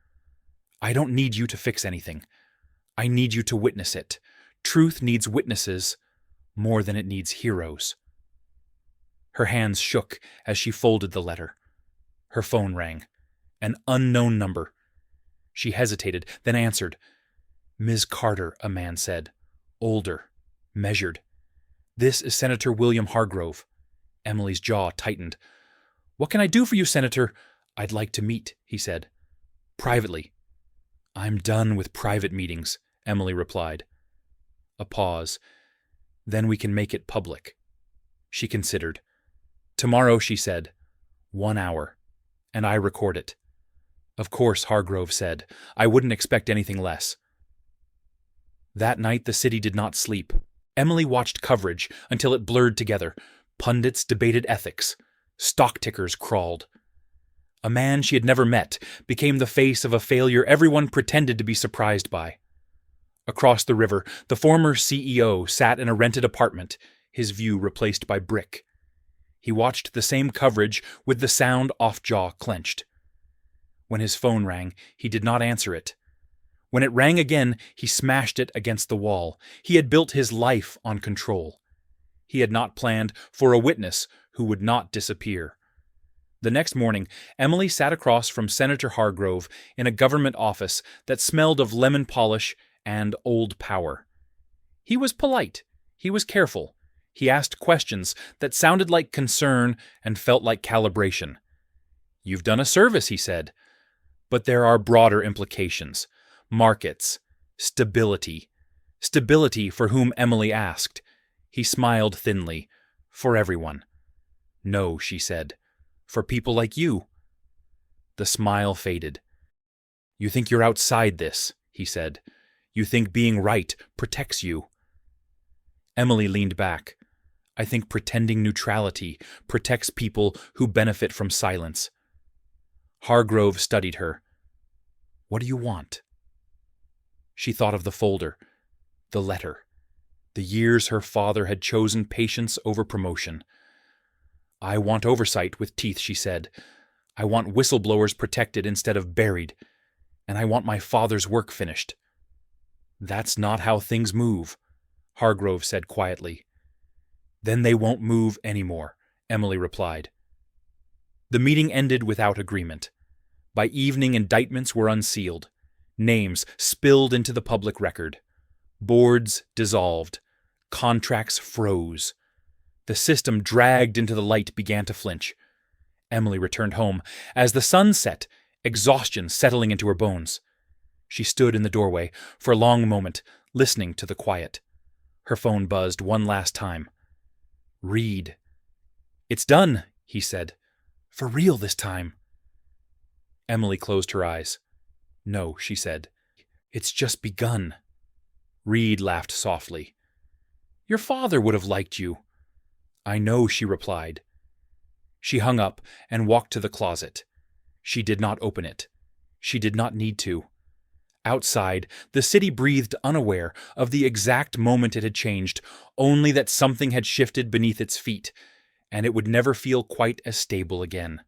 I don't need you to fix anything. I need you to witness it. Truth needs witnesses more than it needs heroes. Her hands shook as she folded the letter. Her phone rang. An unknown number. She hesitated, then answered. Ms. Carter, a man said. Older. Measured. This is Senator William Hargrove. Emily's jaw tightened. What can I do for you, Senator? I'd like to meet, he said. Privately. I'm done with private meetings, Emily replied. A pause. Then we can make it public. She considered. Tomorrow, she said. 1 hour. And I record it. Of course, Hargrove said. I wouldn't expect anything less. That night the city did not sleep. Emily watched coverage until it blurred together. Pundits debated ethics. Stock tickers crawled. A man she had never met became the face of a failure everyone pretended to be surprised by. Across the river, the former CEO sat in a rented apartment, his view replaced by brick. He watched the same coverage with the sound off jaw clenched. When his phone rang, he did not answer it. When it rang again, he smashed it against the wall. He had built his life on control. He had not planned for a witness who would not disappear. The next morning, Emily sat across from Senator Hargrove in a government office that smelled of lemon polish and old power. He was polite. He was careful. He asked questions that sounded like concern and felt like calibration. You've done a service, he said. But there are broader implications. Markets. Stability. Stability for whom Emily asked. He smiled thinly. For everyone. No, she said. For people like you. The smile faded. You think you're outside this, he said. You think being right protects you. Emily leaned back. I think pretending neutrality protects people who benefit from silence. Hargrove studied her. What do you want? She thought of the folder, the letter, the years her father had chosen patience over promotion. I want oversight with teeth, she said. I want whistleblowers protected instead of buried, and I want my father's work finished. That's not how things move, Hargrove said quietly. Then they won't move anymore, Emily replied. The meeting ended without agreement. By evening, indictments were unsealed. Names spilled into the public record. Boards dissolved. Contracts froze. The system dragged into the light began to flinch. Emily returned home. As the sun set, exhaustion settling into her bones. She stood in the doorway for a long moment, listening to the quiet. Her phone buzzed one last time. Reed. It's done, he said. For real this time. Emily closed her eyes. No, she said. It's just begun. Reed laughed softly. Your father would have liked you. I know, she replied. She hung up and walked to the closet. She did not open it. She did not need to. Outside, the city breathed unaware of the exact moment it had changed, only that something had shifted beneath its feet, and it would never feel quite as stable again.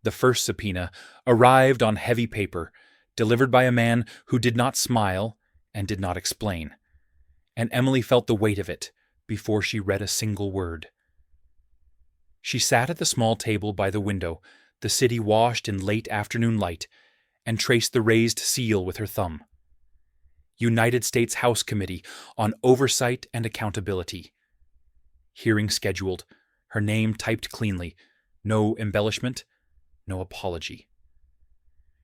The first subpoena arrived on heavy paper, delivered by a man who did not smile and did not explain, and Emily felt the weight of it before she read a single word. She sat at the small table by the window, the city washed in late afternoon light, and traced the raised seal with her thumb. United States House Committee on Oversight and Accountability. Hearing scheduled, her name typed cleanly, no embellishment, no apology.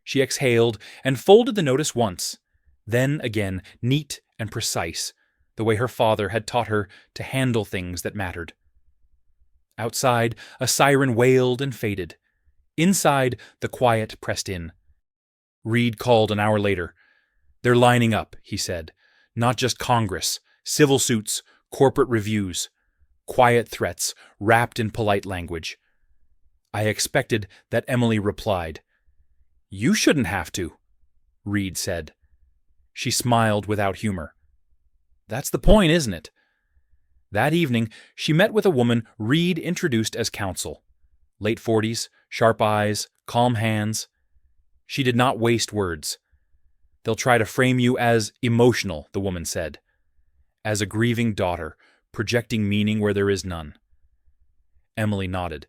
She exhaled and folded the notice once, then again neat and precise, the way her father had taught her to handle things that mattered. Outside, a siren wailed and faded. Inside, the quiet pressed in. Reed called an hour later. "They're lining up," he said. "Not just Congress, civil suits, corporate reviews. Quiet threats, wrapped in polite language." I expected that Emily replied. "You shouldn't have to," Reed said. She smiled without humor. "That's the point, isn't it?" That evening, she met with a woman Reed introduced as counsel. Late 40s, sharp eyes, calm hands. She did not waste words. "They'll try to frame you as emotional," the woman said. "As a grieving daughter, projecting meaning where there is none." Emily nodded.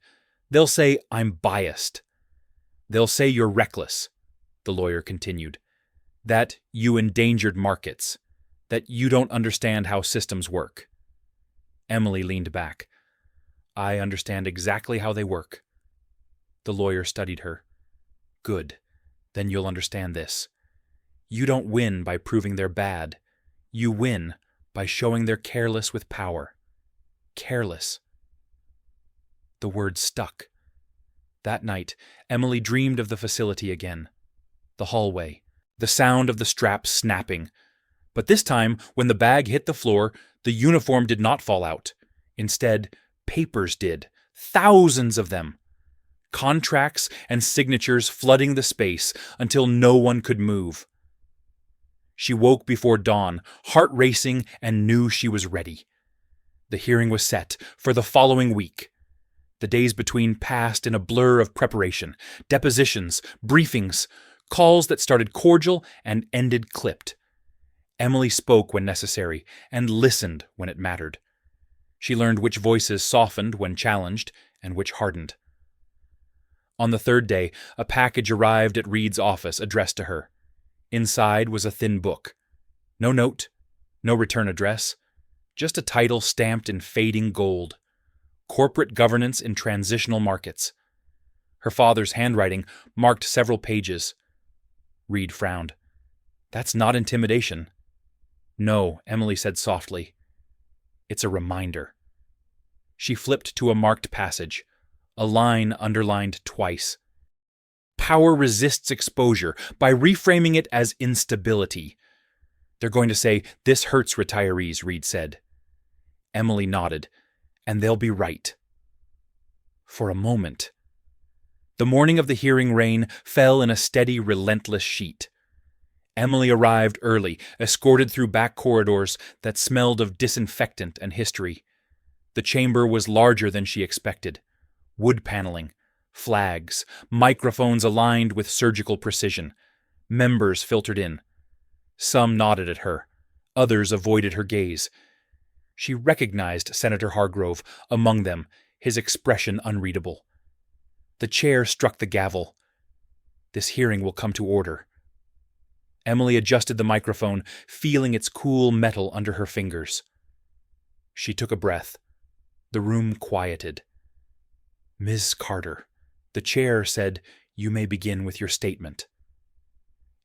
"They'll say I'm biased. They'll say you're reckless," the lawyer continued. "That you endangered markets. That you don't understand how systems work." Emily leaned back. "I understand exactly how they work." The lawyer studied her. "Good. Then you'll understand this. You don't win by proving they're bad. You win by showing they're careless with power. Careless." The word stuck. That night, Emily dreamed of the facility again. The hallway. The sound of the strap snapping. But this time, when the bag hit the floor, the uniform did not fall out. Instead, papers did. Thousands of them. Contracts and signatures flooding the space until no one could move. She woke before dawn, heart racing, and knew she was ready. The hearing was set for the following week. The days between passed in a blur of preparation, depositions, briefings, calls that started cordial and ended clipped. Emily spoke when necessary and listened when it mattered. She learned which voices softened when challenged and which hardened. On the third day, a package arrived at Reed's office addressed to her. Inside was a thin book. No note, no return address, just a title stamped in fading gold. Corporate Governance in Transitional Markets. Her father's handwriting marked several pages. Reed frowned. "That's not intimidation." "No," Emily said softly. "It's a reminder." She flipped to a marked passage, a line underlined twice. "Power resists exposure by reframing it as instability." "They're going to say, 'This hurts retirees,'" Reed said. Emily nodded. "And they'll be right." For a moment. The morning of the hearing rain fell in a steady, relentless sheet. Emily arrived early, escorted through back corridors that smelled of disinfectant and history. The chamber was larger than she expected. Wood paneling, flags, microphones aligned with surgical precision. Members filtered in. Some nodded at her. Others avoided her gaze. She recognized Senator Hargrove among them, his expression unreadable. The chair struck the gavel. "This hearing will come to order." Emily adjusted the microphone, feeling its cool metal under her fingers. She took a breath. The room quieted. "Ms. Carter," the chair said, "you may begin with your statement."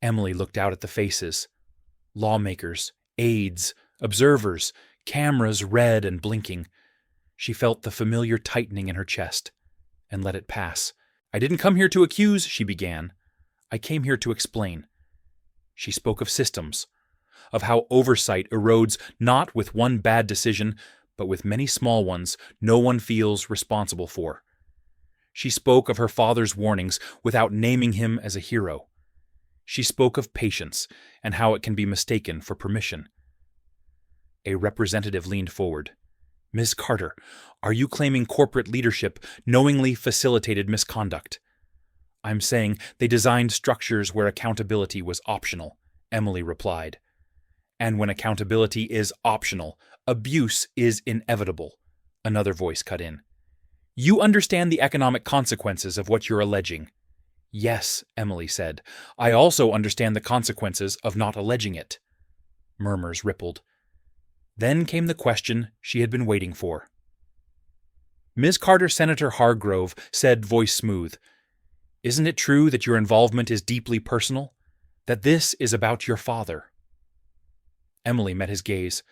Emily looked out at the faces. Lawmakers, aides, observers, cameras red and blinking. She felt the familiar tightening in her chest, and let it pass. "I didn't come here to accuse," she began. "I came here to explain." She spoke of systems, of how oversight erodes not with one bad decision, but with many small ones no one feels responsible for. She spoke of her father's warnings without naming him as a hero. She spoke of patience and how it can be mistaken for permission. A representative leaned forward. "Ms. Carter, are you claiming corporate leadership knowingly facilitated misconduct?" "I'm saying they designed structures where accountability was optional," Emily replied. "And when accountability is optional, abuse is inevitable," another voice cut in. "You understand the economic consequences of what you're alleging." "Yes," Emily said. "I also understand the consequences of not alleging it." Murmurs rippled. Then came the question she had been waiting for. Ms. Carter Senator Hargrove said, voice smooth, "Isn't it true that your involvement is deeply personal? That this is about your father?" Emily met his gaze.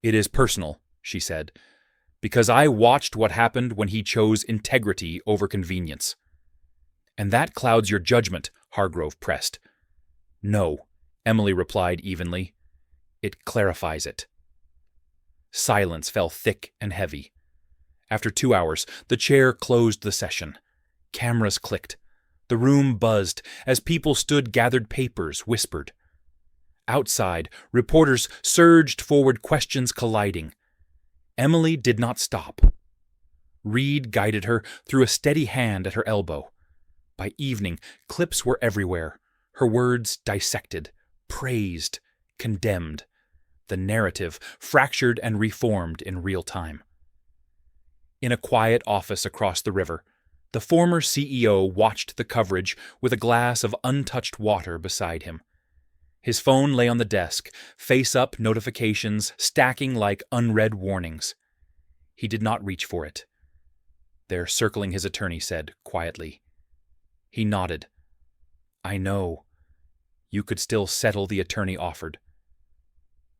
"It is personal," she said, "because I watched what happened when he chose integrity over convenience." "And that clouds your judgment," Hargrove pressed. "No," Emily replied evenly. "It clarifies it." Silence fell thick and heavy. After 2 hours, the chair closed the session. Cameras clicked. The room buzzed as people stood gathered papers, whispered. Outside, reporters surged forward, questions colliding. Emily did not stop. Reed guided her through a steady hand at her elbow. By evening, clips were everywhere, her words dissected, praised, condemned, the narrative fractured and reformed in real time. In a quiet office across the river, the former CEO watched the coverage with a glass of untouched water beside him. His phone lay on the desk, face-up notifications stacking like unread warnings. He did not reach for it. "They're circling," his attorney said, quietly. He nodded. "I know." "You could still settle," the attorney offered.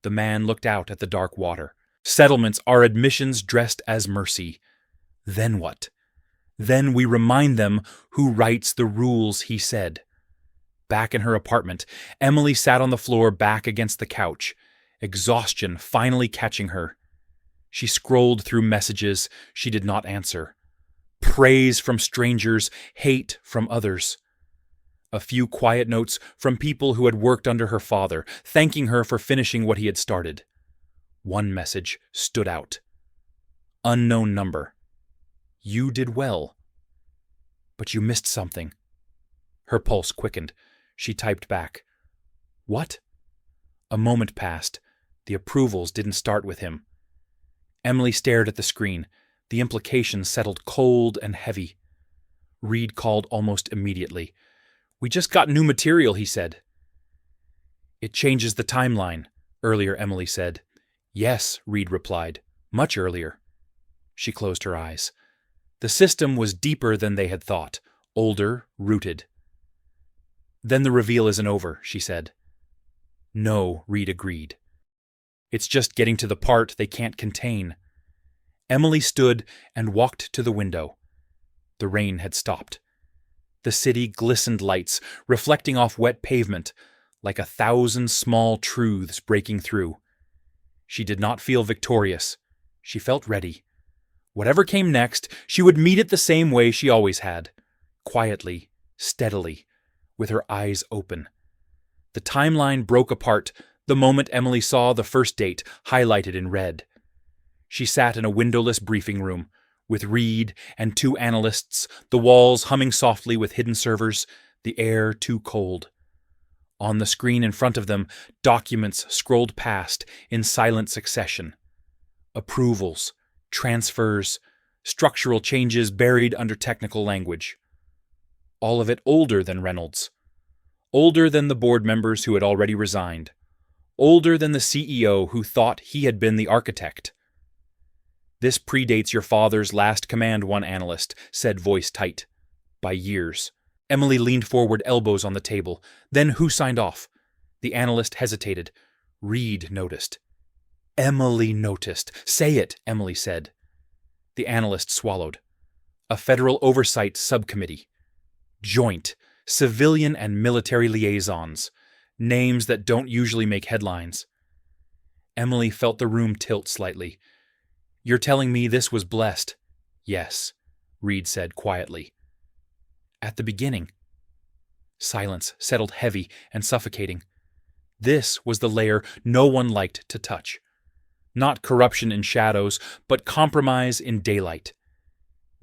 The man looked out at the dark water. "Settlements are admissions dressed as mercy." "Then what?" "Then we remind them who writes the rules," he said. Back in her apartment, Emily sat on the floor back against the couch, exhaustion finally catching her. She scrolled through messages she did not answer. Praise from strangers, hate from others. A few quiet notes from people who had worked under her father, thanking her for finishing what he had started. One message stood out. Unknown number. "You did well. But you missed something." Her pulse quickened. She typed back. "What?" A moment passed. The approvals didn't start with him. Emily stared at the screen. The implications settled cold and heavy. Reed called almost immediately. "We just got new material," he said. "It changes the timeline," earlier Emily said. "Yes," Reed replied. "Much earlier." She closed her eyes. The system was deeper than they had thought, older, rooted. "Then the reveal isn't over," she said. "No," Reed agreed. "It's just getting to the part they can't contain." Emily stood and walked to the window. The rain had stopped. The city glistened lights, reflecting off wet pavement, like 1,000 small truths breaking through. She did not feel victorious. She felt ready. Whatever came next, she would meet it the same way she always had, quietly, steadily, with her eyes open. The timeline broke apart the moment Emily saw the first date highlighted in red. She sat in a windowless briefing room, with Reed and 2 analysts, the walls humming softly with hidden servers, the air too cold. On the screen in front of them, documents scrolled past in silent succession. Approvals, transfers, structural changes buried under technical language. All of it older than Reynolds. Older than the board members who had already resigned. Older than the CEO who thought he had been the architect. "This predates your father's last command," one analyst said, voice tight. "By years." Emily leaned forward, elbows on the table. "Then who signed off?" The analyst hesitated. Reed noticed. "Emily noticed. Say it," Emily said. The analyst swallowed. "A Federal Oversight Subcommittee. Joint, civilian and military liaisons. Names that don't usually make headlines." Emily felt the room tilt slightly. "You're telling me this was blessed?" "Yes," Reed said quietly. "At the beginning." Silence settled heavy and suffocating. This was the layer no one liked to touch. Not corruption in shadows, but compromise in daylight.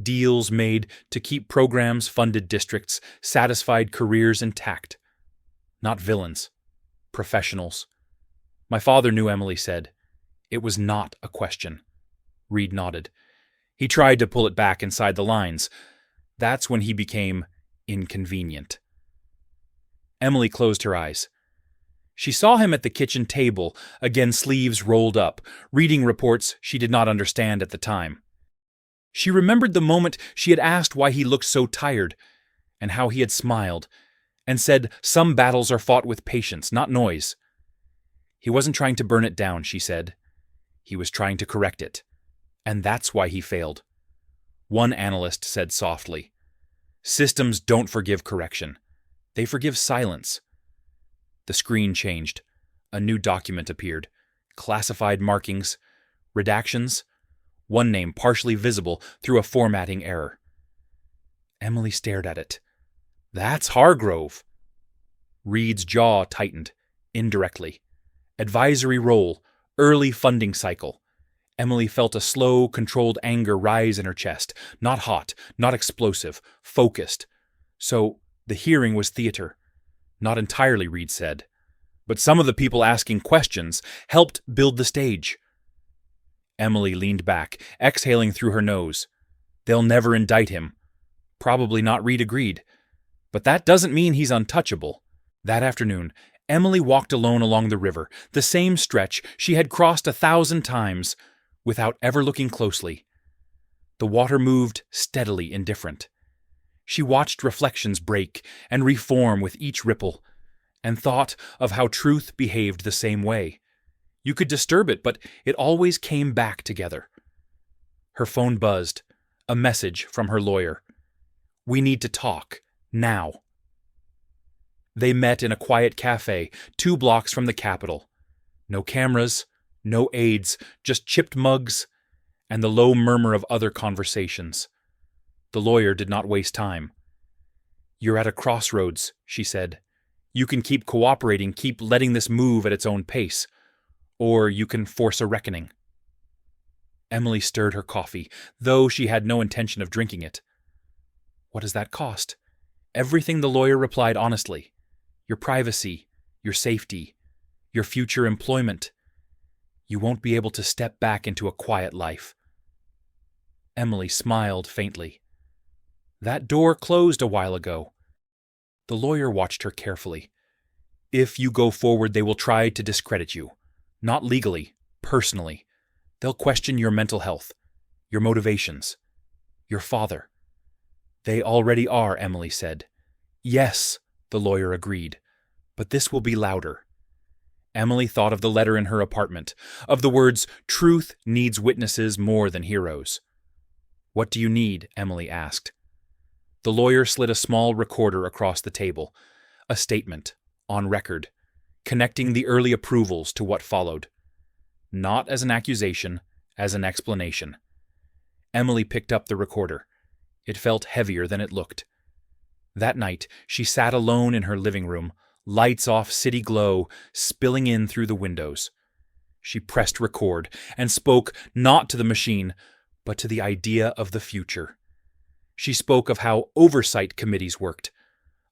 Deals made to keep programs funded districts, satisfied careers intact. Not villains. Professionals. "My father knew," Emily said. "It was not a question." Reed nodded. He tried to pull it back inside the lines. That's when he became inconvenient. Emily closed her eyes. She saw him at the kitchen table, again sleeves rolled up, reading reports she did not understand at the time. She remembered the moment she had asked why he looked so tired, and how he had smiled, and said some battles are fought with patience, not noise. He wasn't trying to burn it down, she said. He was trying to correct it. And that's why he failed. One analyst said softly, "Systems don't forgive correction. They forgive silence." The screen changed. A new document appeared. Classified markings, redactions, one name partially visible through a formatting error. Emily stared at it. That's Hargrove. Reed's jaw tightened, indirectly. Advisory role, early funding cycle. Emily felt a slow, controlled anger rise in her chest. Not hot, not explosive, focused. So, the hearing was theater. Not entirely, Reed said. But some of the people asking questions helped build the stage. Emily leaned back, exhaling through her nose. They'll never indict him. Probably not, Reed agreed. But that doesn't mean he's untouchable. That afternoon, Emily walked alone along the river, the same stretch she had crossed 1,000 times, without ever looking closely. The water moved steadily indifferent. She watched reflections break and reform with each ripple, and thought of how truth behaved the same way. You could disturb it, but it always came back together. Her phone buzzed, a message from her lawyer. "We need to talk, now." They met in a quiet cafe 2 blocks from the Capitol. No cameras, no aides, just chipped mugs, and the low murmur of other conversations. The lawyer did not waste time. "You're at a crossroads," she said. "You can keep cooperating, keep letting this move at its own pace, or you can force a reckoning." Emily stirred her coffee, though she had no intention of drinking it. "What does that cost?" "Everything," the lawyer replied honestly. "Your privacy, your safety, your future employment. You won't be able to step back into a quiet life." Emily smiled faintly. "That door closed a while ago." The lawyer watched her carefully. "If you go forward, they will try to discredit you. Not legally, personally. They'll question your mental health, your motivations, your father." "They already are," Emily said. "Yes," the lawyer agreed, "but this will be louder." Emily thought of the letter in her apartment, of the words, "Truth needs witnesses more than heroes." "What do you need?" Emily asked. The lawyer slid a small recorder across the table, a statement, on record, connecting the early approvals to what followed. Not as an accusation, as an explanation. Emily picked up the recorder. It felt heavier than it looked. That night, she sat alone in her living room, lights off, city glow spilling in through the windows. She pressed record and spoke not to the machine, but to the idea of the future. She spoke of how oversight committees worked,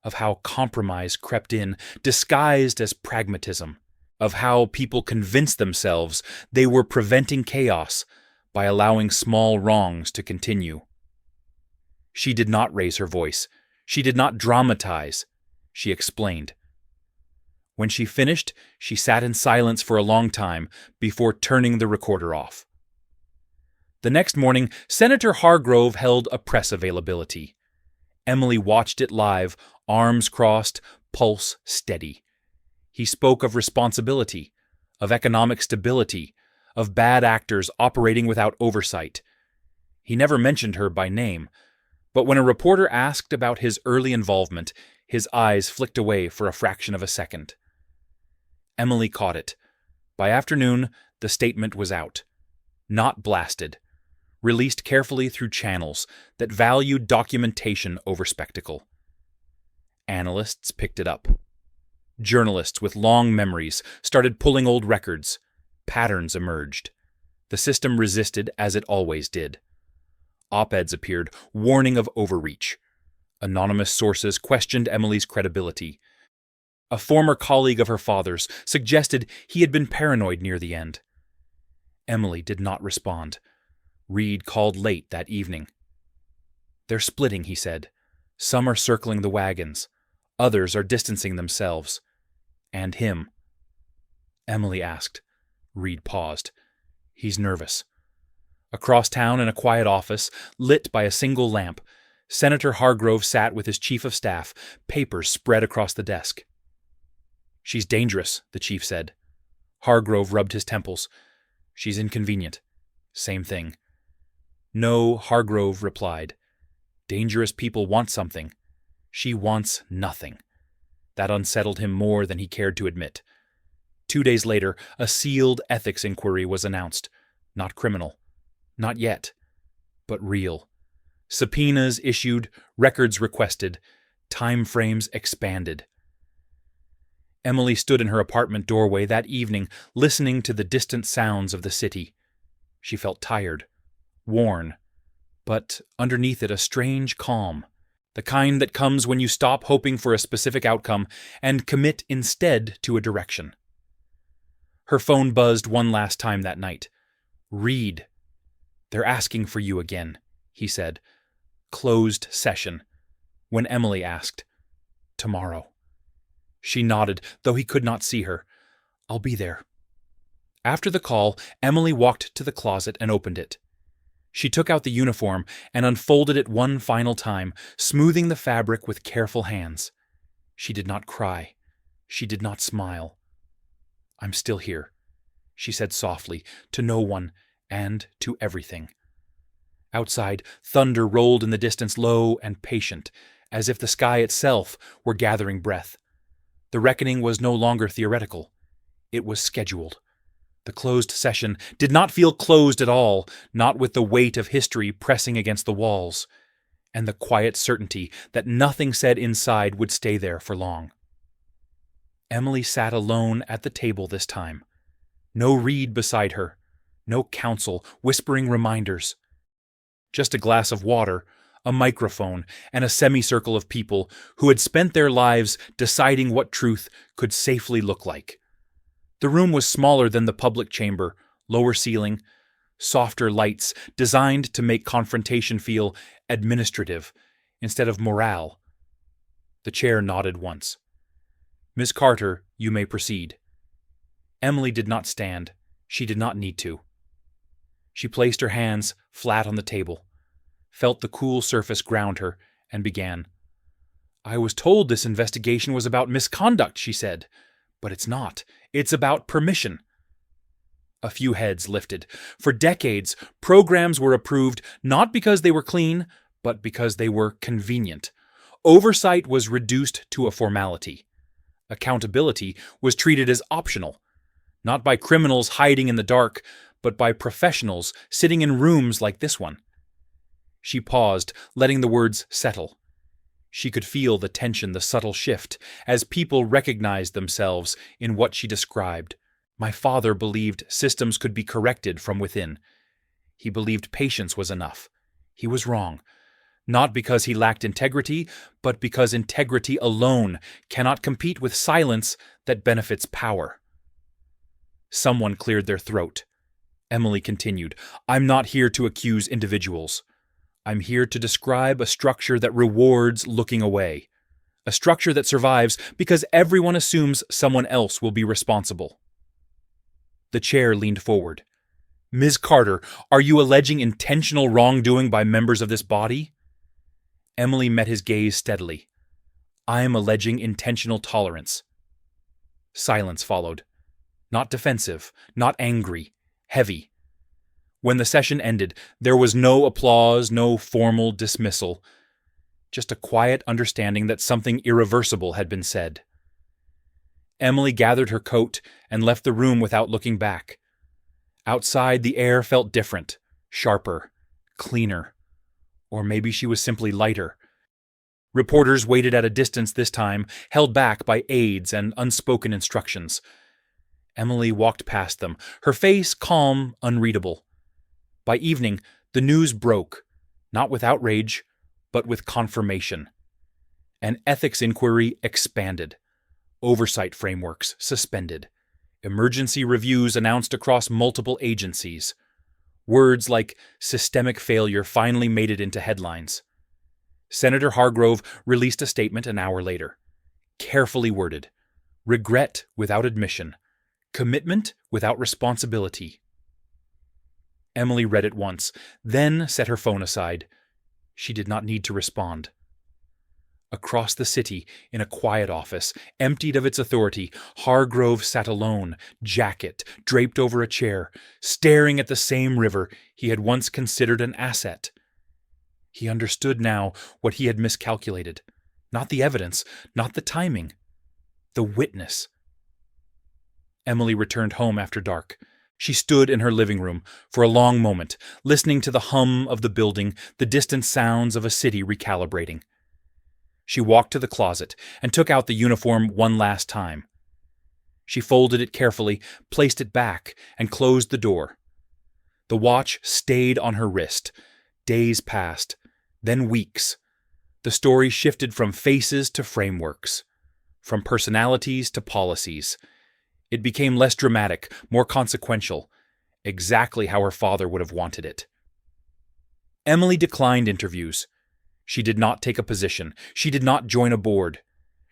of how compromise crept in, disguised as pragmatism, of how people convinced themselves they were preventing chaos by allowing small wrongs to continue. She did not raise her voice. She did not dramatize. She explained. When she finished, she sat in silence for a long time before turning the recorder off. The next morning, Senator Hargrove held a press availability. Emily watched it live, arms crossed, pulse steady. He spoke of responsibility, of economic stability, of bad actors operating without oversight. He never mentioned her by name, but when a reporter asked about his early involvement, his eyes flicked away for a fraction of a second. Emily caught it. By afternoon, the statement was out. Not blasted. Released carefully through channels that valued documentation over spectacle. Analysts picked it up. Journalists with long memories started pulling old records. Patterns emerged. The system resisted as it always did. Op-eds appeared, warning of overreach. Anonymous sources questioned Emily's credibility. A former colleague of her father's suggested he had been paranoid near the end. Emily did not respond. Reed called late that evening. "They're splitting," he said. "Some are circling the wagons. Others are distancing themselves. And him. Emily asked. Reed paused. He's nervous. Across town in a quiet office, lit by a single lamp, Senator Hargrove sat with his chief of staff, papers spread across the desk. She's dangerous, the chief said. Hargrove rubbed his temples. She's inconvenient. Same thing. No, Hargrove replied. Dangerous people want something. She wants nothing. That unsettled him more than he cared to admit. 2 days later, a sealed ethics inquiry was announced. Not criminal. Not yet. But real. Subpoenas issued, records requested, time frames expanded. Emily stood in her apartment doorway that evening, listening to the distant sounds of the city. She felt tired, worn, but underneath it a strange calm, the kind that comes when you stop hoping for a specific outcome and commit instead to a direction. Her phone buzzed one last time that night. Reed. They're asking for you again, he said. Closed session. When Emily asked, Tomorrow. She nodded, though he could not see her. I'll be there. After the call, Emily walked to the closet and opened it. She took out the uniform and unfolded it one final time, smoothing the fabric with careful hands. She did not cry. She did not smile. I'm still here, she said softly, to no one and to everything. Outside, thunder rolled in the distance, low and patient, as if the sky itself were gathering breath. The reckoning was no longer theoretical. It was scheduled. The closed session did not feel closed at all, not with the weight of history pressing against the walls, and the quiet certainty that nothing said inside would stay there for long. Emily sat alone at the table this time. No Reed beside her, no counsel whispering reminders. Just a glass of water, a microphone, and a semicircle of people who had spent their lives deciding what truth could safely look like. The room was smaller than the public chamber, lower ceiling, softer lights designed to make confrontation feel administrative instead of morale. The chair nodded once. Miss Carter, you may proceed. Emily did not stand. She did not need to. She placed her hands flat on the table, felt the cool surface ground her, and began. I was told this investigation was about misconduct, she said. But it's not. It's about permission. A few heads lifted. For decades, programs were approved not because they were clean, but because they were convenient. Oversight was reduced to a formality. Accountability was treated as optional, not by criminals hiding in the dark, but by professionals sitting in rooms like this one. She paused, letting the words settle. She could feel the tension, the subtle shift, as people recognized themselves in what she described. My father believed systems could be corrected from within. He believed patience was enough. He was wrong. Not because he lacked integrity, but because integrity alone cannot compete with silence that benefits power. Someone cleared their throat. Emily continued, I'm not here to accuse individuals. I'm here to describe a structure that rewards looking away. A structure that survives because everyone assumes someone else will be responsible. The chair leaned forward. Ms. Carter, are you alleging intentional wrongdoing by members of this body? Emily met his gaze steadily. I am alleging intentional tolerance. Silence followed. Not defensive, not angry, heavy. When the session ended, there was no applause, no formal dismissal, just a quiet understanding that something irreversible had been said. Emily gathered her coat and left the room without looking back. Outside, the air felt different, sharper, cleaner. Or maybe she was simply lighter. Reporters waited at a distance this time, held back by aides and unspoken instructions. Emily walked past them, her face calm, unreadable. By evening, the news broke, not with outrage, but with confirmation. An ethics inquiry expanded. Oversight frameworks suspended. Emergency reviews announced across multiple agencies. Words like systemic failure finally made it into headlines. Senator Hargrove released a statement an hour later. Carefully worded. Regret without admission. Commitment without responsibility. Emily read it once, then set her phone aside. She did not need to respond. Across the city, in a quiet office, emptied of its authority, Hargrove sat alone, jacket draped over a chair, staring at the same river he had once considered an asset. He understood now what he had miscalculated. Not the evidence, not the timing. The witness. Emily returned home after dark. She stood in her living room for a long moment, listening to the hum of the building, the distant sounds of a city recalibrating. She walked to the closet and took out the uniform one last time. She folded it carefully, placed it back, and closed the door. The watch stayed on her wrist. Days passed, then weeks. The story shifted from faces to frameworks, from personalities to policies. It became less dramatic, more consequential, exactly how her father would have wanted it. Emily declined interviews. She did not take a position. She did not join a board.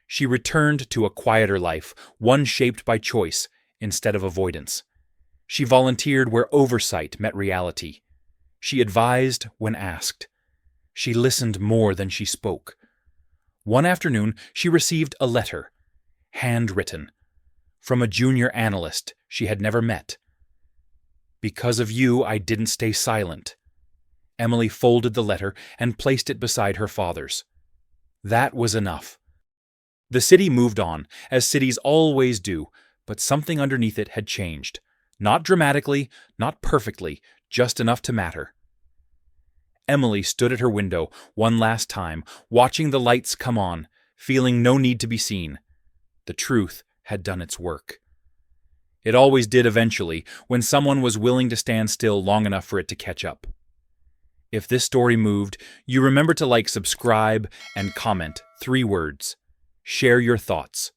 She returned to a quieter life, one shaped by choice instead of avoidance. She volunteered where oversight met reality. She advised when asked. She listened more than she spoke. One afternoon, she received a letter, handwritten, from a junior analyst she had never met. "Because of you, I didn't stay silent." Emily folded the letter and placed it beside her father's. That was enough. The city moved on, as cities always do, but something underneath it had changed. Not dramatically, not perfectly, just enough to matter. Emily stood at her window one last time, watching the lights come on, feeling no need to be seen. The truth had done its work. It always did eventually, when someone was willing to stand still long enough for it to catch up. If this story moved, you remember to subscribe, and comment 3 words. Share your thoughts.